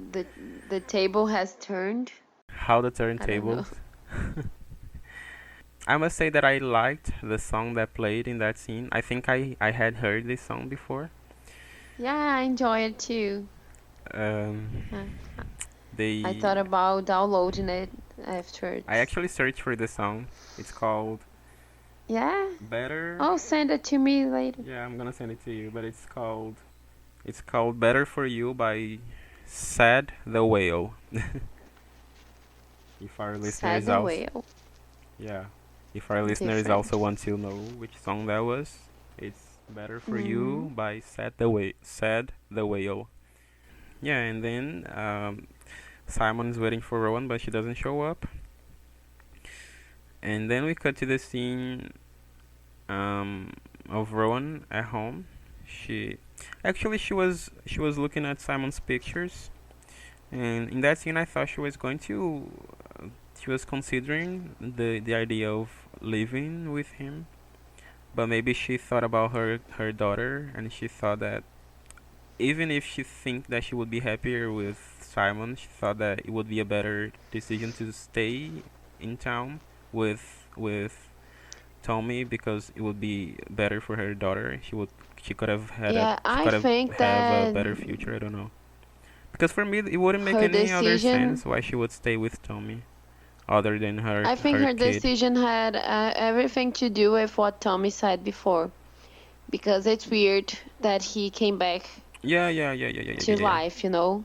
The table has turned. how the I don't know. turntables. I must say that I liked the song that played in that scene. I think I had heard this song before. Yeah, I enjoy it too. Um, Uh, I they thought about downloading it I afterwards. actually searched for the song. It's called Yeah. Better. Oh, send it to me later. Yeah, I'm gonna send it to you, but it's called Better for You by Sad the Whale. If our Said listeners the also whale. yeah, if our listeners also Different. want to know which song that was, it's Better for Mm-hmm. You by Sad the Whale. Yeah, and then Simon is waiting for Rowan, but she doesn't show up. And then we cut to the scene um, of Rowan at home. She actually she was looking at Simon's pictures, and in that scene I thought she was going to she was considering the idea of living with him, but maybe she thought about her daughter, and she thought that even if she think that she would be happier with Simon, she thought that it would be a better decision to stay in town with Tommy, because it would be better for her daughter. Yeah, She I could think have a that better future. I don't know. Because for me, it wouldn't make her any other decision, sense why she would stay with Tommy, other than I think her her kid. decision had everything to do with what Tommy said before. Because it's weird that he came back to Yeah. life, you know?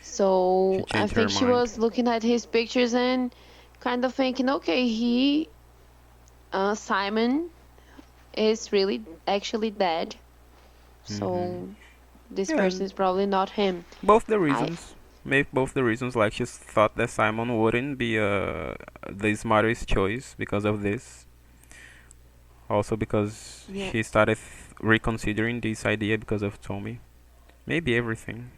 She So I changed her think she mind. was looking at his pictures and kind of thinking, okay, Simon is really actually dead. Mhm. So this Yeah, person is probably not him. both the I, reasons. Maybe both the reasons. Like she thought that Simon wouldn't be the smartest choice because of this. Also because yeah, she started reconsidering this idea because of Tommy. Maybe everything.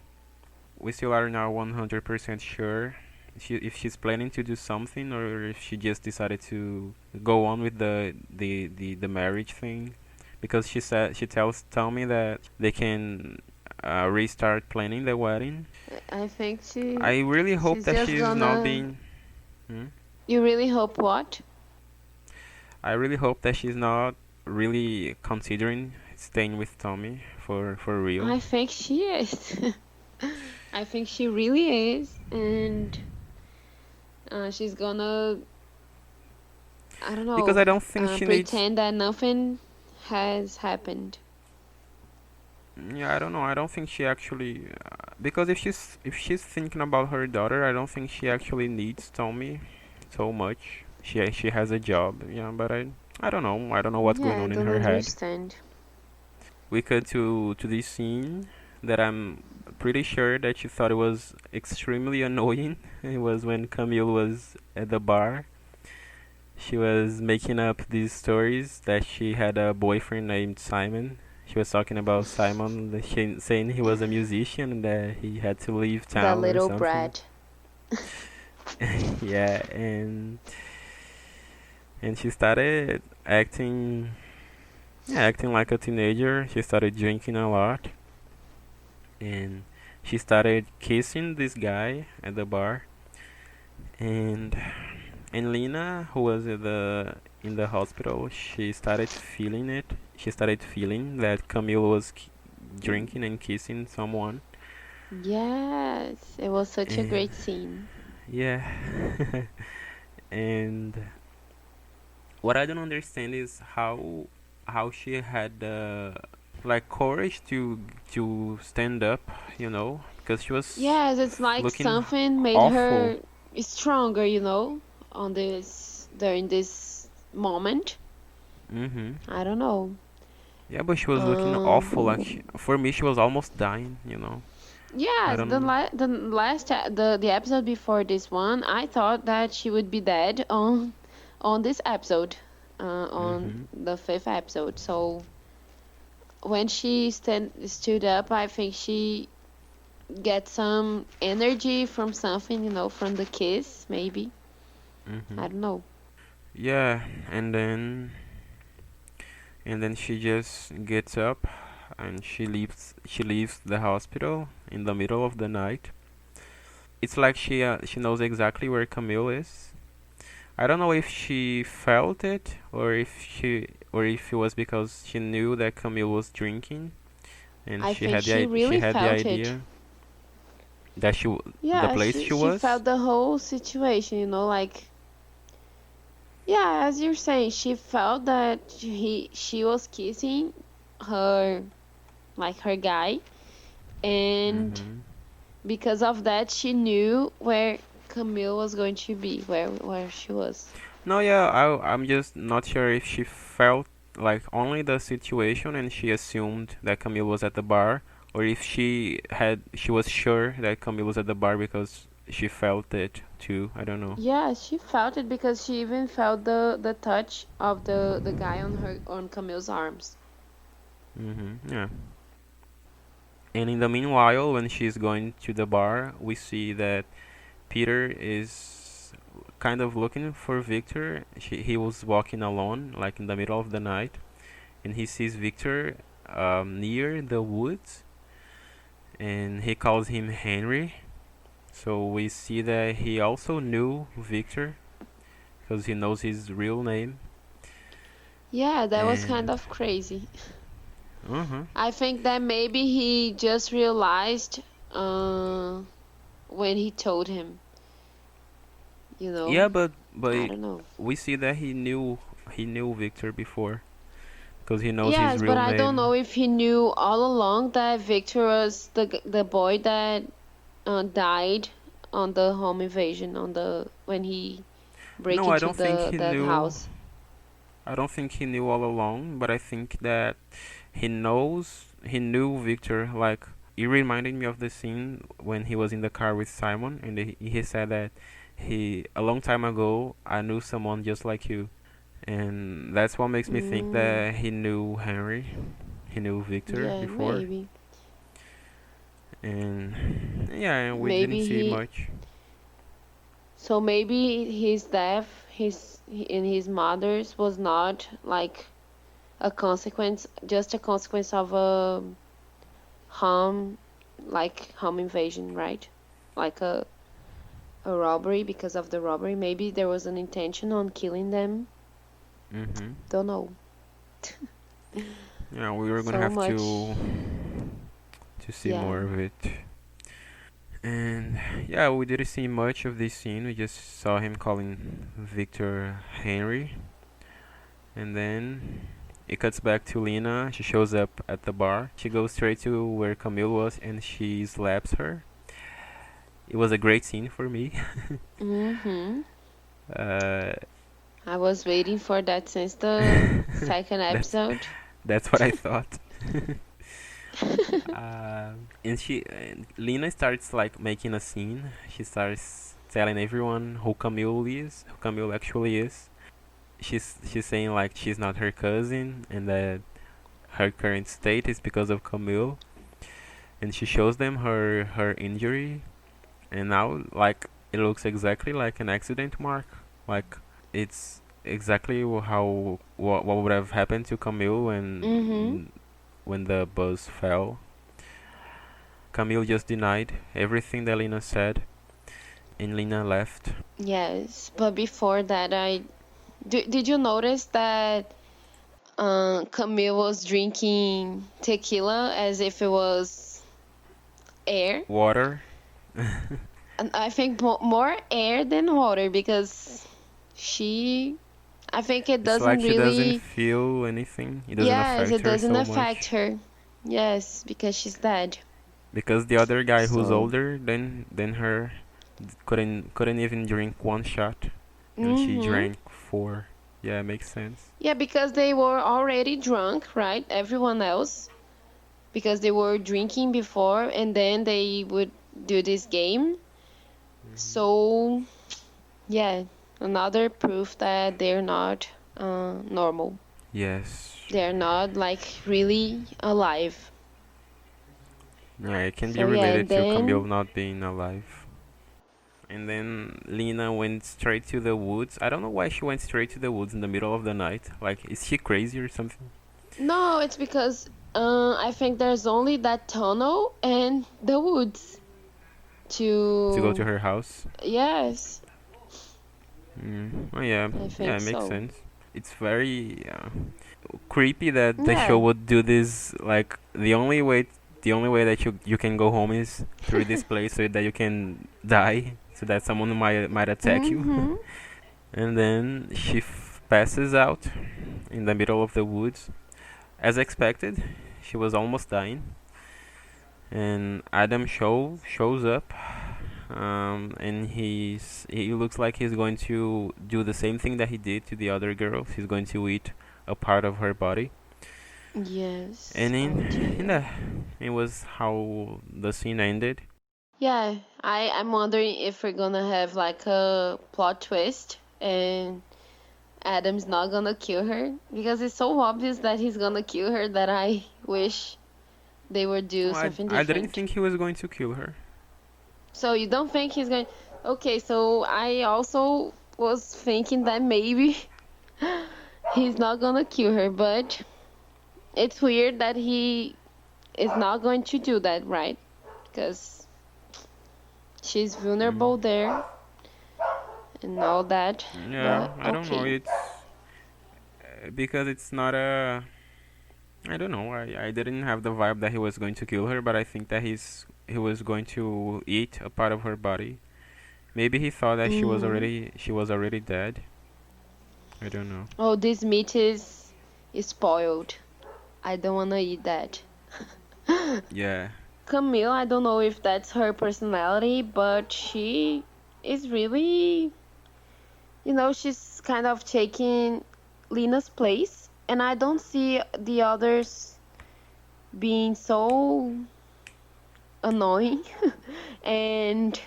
We still are not 100% sure if she's planning to do something, or if she just decided to go on with the marriage thing, because she tells Tommy that they can restart planning the wedding. I think I really hope she's that just she's not gonna. being. Hmm? You really hope what? I really hope that she's not really considering staying with Tommy for real. I think she is. I think she really is, and she's gonna, I don't Because know, I don't think she needs. pretend that nothing has happened. Yeah, I don't know. I don't think she actually. Because if she's thinking about her daughter, I don't think she actually needs Tommy so much. She has a job, yeah. But I don't know. I don't know what's going Yeah, I on in don't her head. understand. We cut to this scene that I'm pretty sure that she thought it was extremely annoying. It was when Camille was at the bar. She was making up these stories that she had a boyfriend named Simon. She was talking about Simon, saying he was a musician and that he had to leave The town or little something. brat. Yeah, and she started acting, yeah, acting like a teenager. She started drinking a lot, and she started kissing this guy at the bar. And Lena, who was in the hospital, she started feeling it. She started feeling that Camille was drinking and kissing someone. Yes, it was such a And great scene. yeah, and what I don't understand is how she had like courage to stand up, because she was Yes, it's like looking something made awful. her stronger, on this during this moment. Mhm. I don't know. Yeah, but she was looking awful. Like Um, for me, she was almost dying. I yes, don't. the last the episode before this one, I thought that she would be dead on this episode, on Mhm. the fifth episode. So when she stood up, I think she get some energy from something, from the kiss, maybe. I Mhm. don't know. Yeah, and then she just gets up and she leaves the hospital in the middle of the night. It's like she knows exactly where Camille is. I don't know if she felt it or if it was because she knew that Camille was drinking and I think she she really had the felt it. idea that the Yeah, place she she she was. felt the whole situation, like, yeah, as you're saying, she felt that she was kissing her, like, her guy, and Mhm. because of that she knew where Camille was going to be, where she was. No, yeah, I'm just not sure if she felt like only the situation and she assumed that Camille was at the bar, or if she was sure that Camille was at the bar because she felt it too. I don't know. Yeah, she felt it because she even felt the touch of the guy on Camille's arms. Yeah. And in the meanwhile, when she's going to the bar, we see that Peter is kind of looking for Victor. He was walking alone, like in the middle of the night, and he sees Victor near the woods, and he calls him Henry. So we see that he also knew Victor because he knows his real name. Yeah, that was kind And of crazy. uh-huh. I think that maybe he just realized when he told him, Yeah, I but don't know. we see that he knew Victor before because he knows his Yes, but real I don't know name. if he knew all along that Victor was the boy that died on the home invasion, on the when he break No, I into don't think the he that knew. house. I don't think he knew all along, but I think that he knew Victor. Like it reminded me of the scene when he was in the car with Simon, and he said that he a long time ago I knew someone just like you, and that's what makes me think Mm, that he knew Henry, he knew Victor yeah, before, maybe. and yeah, we didn't Maybe see he. much. So maybe his death, and his mother's was not like a consequence, just a consequence of a home, like home invasion, right? Like a robbery, because of the robbery. Maybe there was an intention on killing them. Mhm. Don't know. Yeah, we were gonna So have much. to see Yeah. more of it. And yeah, we didn't see much of this scene. We just saw him calling Victor Henry. And then it cuts back to Lena. She shows up at the bar. She goes straight to where Camille was and she slaps her. It was a great scene for me. Mm-hmm. uh, I was waiting for that since the second that's episode. that's what I thought. And Lena starts like making a scene. She starts telling everyone who Camille is, who Camille actually is. She's saying like she's not her cousin and that her current state is because of Camille. And she shows them her injury, and now like it looks exactly like an accident mark. Like it's exactly how what would have happened to Camille Mm-hmm. when the bus fell. Camille just denied everything that Lena said, and Lena left. Yes, but before that, did you notice that Camille was drinking tequila as if it was air? Water. And I think more air than water because I think it It's doesn't like she doesn't really. feel anything. It doesn't Yes, affect it her doesn't so affect much. her. Yes, because she's dead. Because the other guy who's So. older than her couldn't even drink one shot, and she Mm-hmm. drank four. Yeah, it makes sense. Yeah, because they were already drunk, right? Everyone else. Because they were drinking before and then they would do this game. So, yeah, another proof that they're not normal. Yes. They're not like really alive. Yeah, it can be So, yeah, related and to Camille then. not being alive. And then Lena went straight to the woods. I don't know why she went straight to the woods in the middle of the night. Like, is she crazy or something? No, it's because I think there's only that tunnel and the woods To go to to. her house? Yes, Oh yeah, I yeah, think it makes so. sense. It's very creepy that the show Yeah. would do this. Like the only way that you can go home is through this place, so that you can die, so that someone might attack you. Mm-hmm. And then she passes out in the middle of the woods, as expected. She was almost dying, and Adam shows up. And he looks like he's going to do the same thing that he did to the other girl. He's going to eat a part of her body. Yes. And Oh in dear. the it was how the scene ended. Yeah, I'm wondering if we're gonna have like a plot twist and Adam's not gonna kill her because it's so obvious that he's gonna kill her that I wish they would do Well, something I didn't different. think he was going to kill her. So you don't think he's going? Okay, so I also was thinking that maybe he's not gonna kill her, but it's weird that he is not going to do that, right? Because she's vulnerable Mm. there and all that, Yeah, but I don't know. okay. It's because it's not a. I don't know. I didn't have the vibe that he was going to kill her, but I think that he was going to eat a part of her body. Maybe he thought that Mm-hmm. she was already dead. I don't know. Oh, this meat is spoiled. I don't wanna eat that. Yeah. Camille, I don't know if that's her personality, but she is really, she's kind of taking Lena's place, and I don't see the others being so annoying. And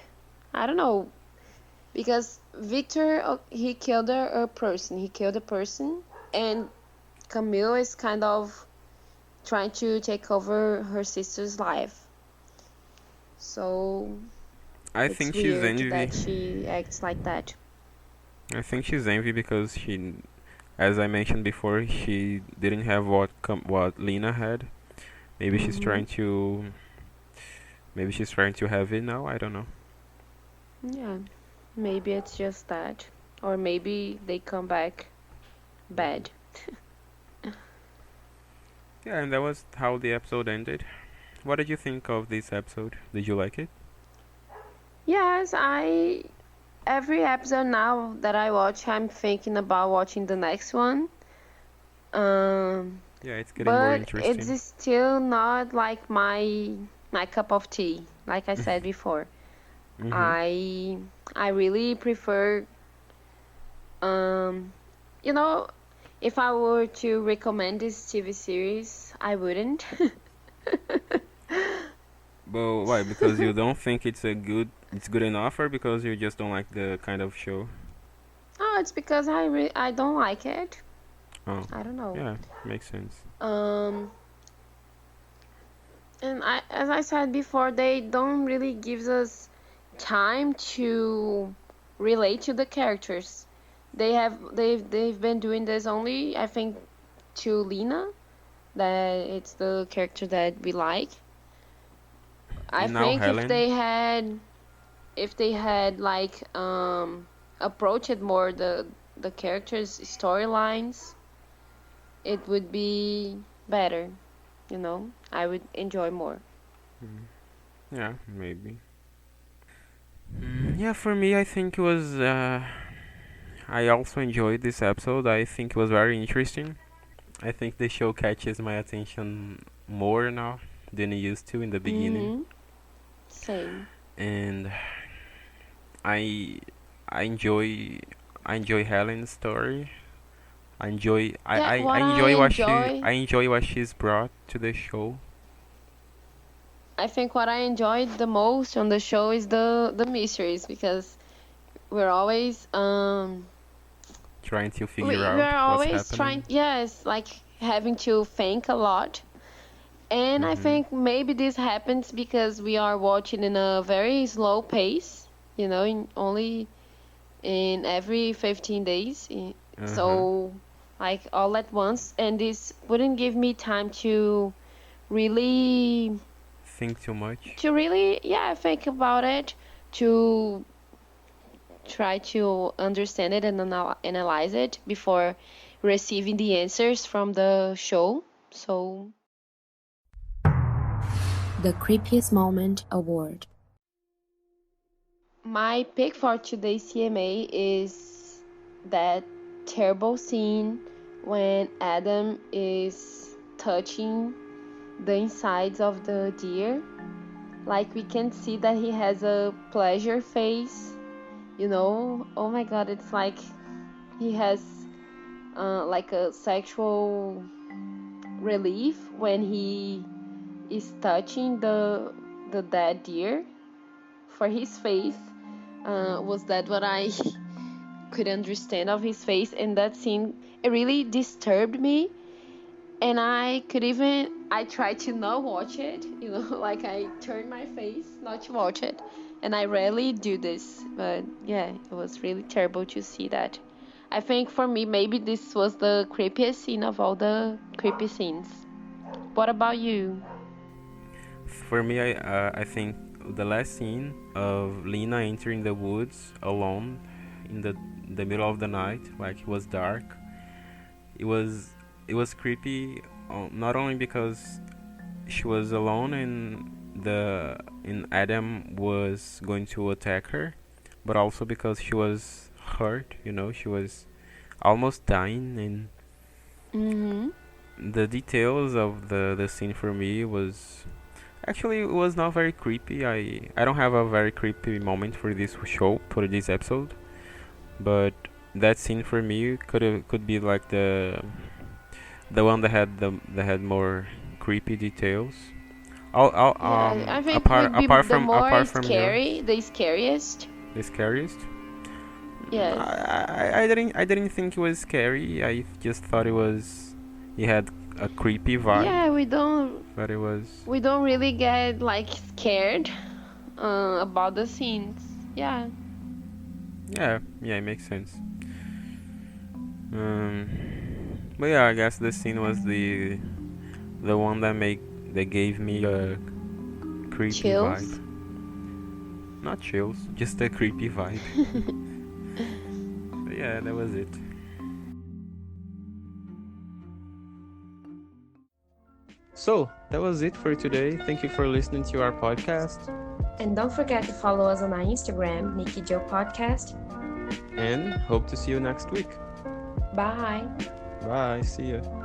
I don't know, because Victor, he killed a person. He killed a person, and Camille is kind of trying to take over her sister's life. So I it's think she's weird envy. that she acts like that. I think she's envy because as I mentioned before, she didn't have what Lena had. Maybe she's Hmm. trying to maybe she's trying to have it now. I don't know. Yeah, maybe it's just that. Or maybe they come back bad. Yeah, and that was how the episode ended. What did you think of this episode? Did you like it? Yes, I every episode now that I watch, I'm thinking about watching the next one. Um, Yeah, it's getting more but interesting. it's still not like my cup of tea. Like I said before, Mhm. I I really prefer um, you know, if I were to recommend this TV series, I wouldn't. But why? Because you don't think it's good enough, or because you just don't like the kind of show? Oh, it's because I don't like it. Oh, I don't know. yeah, makes sense. Um, and as I said before, they don't really give us time to relate to the characters. They've been doing this only, I think, to Lena, that it's the character that we like. I And now think Helen. if they had like approached more the characters' storylines, it would be better. I would enjoy more. Mm, yeah, maybe. Yeah, for me, I think it was. I also enjoyed this episode. I think it was very interesting. I think the show catches my attention more now than it used to in the beginning, Mm-hmm. Same. and I I enjoy I enjoy Helen's story. Yeah, I what I enjoy enjoy, I enjoy what she's brought to the show. I think what I enjoyed the most on the show is the mysteries, because we're always Trying to figure we out are what's always trying, happening. yes, like having to think a lot. And I Mhm. think maybe this happens because we are watching in a very slow pace, only in every 15 days. Uh huh. So, like all at once. And this wouldn't give me time really, Think too much. yeah, think about it, to try to understand it and analyze it before receiving the answers from the show. So, The Creepiest Moment Award. my pick for today's CMA is that terrible scene when Adam is touching the insides of the deer. Like, we can see that he has a pleasure face, Oh my god, it's like he has like a sexual relief when he is touching the dead deer. For his face, was that what I could understand of his face? And that scene, it really disturbed me, and I tried to not watch it, like I turned my face not to watch it, and I rarely do this, but yeah, it was really terrible to see that. I think for me, maybe this was the creepiest scene of all the creepy scenes. What about you? For me, I think the last scene of Lena entering the woods alone in the middle of the night, like it was dark. It was it was creepy, not only because she was alone and Adam was going to attack her, but also because she was hurt. She was almost dying, and Mm-hmm. the details of the scene for me was actually, it was not very creepy. I don't have a very creepy moment for this show, for this episode, but that scene for me could be like the one that had more creepy details. Yeah, I think would be the more Apart from yours, scary, the scariest. the scariest. Yes. I didn't think it was scary. I just thought it had a creepy vibe, Yeah, we don't but it was. we don't really get like scared about the scenes. Yeah. Yeah, it makes sense. Um, but yeah, I guess the scene was the one that gave me a creepy Chills. vibe. Not chills, just a creepy vibe. But yeah, that was it. So that was it for today. Thank you for listening to our podcast. And don't forget to follow us on our Instagram, Nikki Joe Podcast. And hope to see you next week. Bye. Bye. See ya.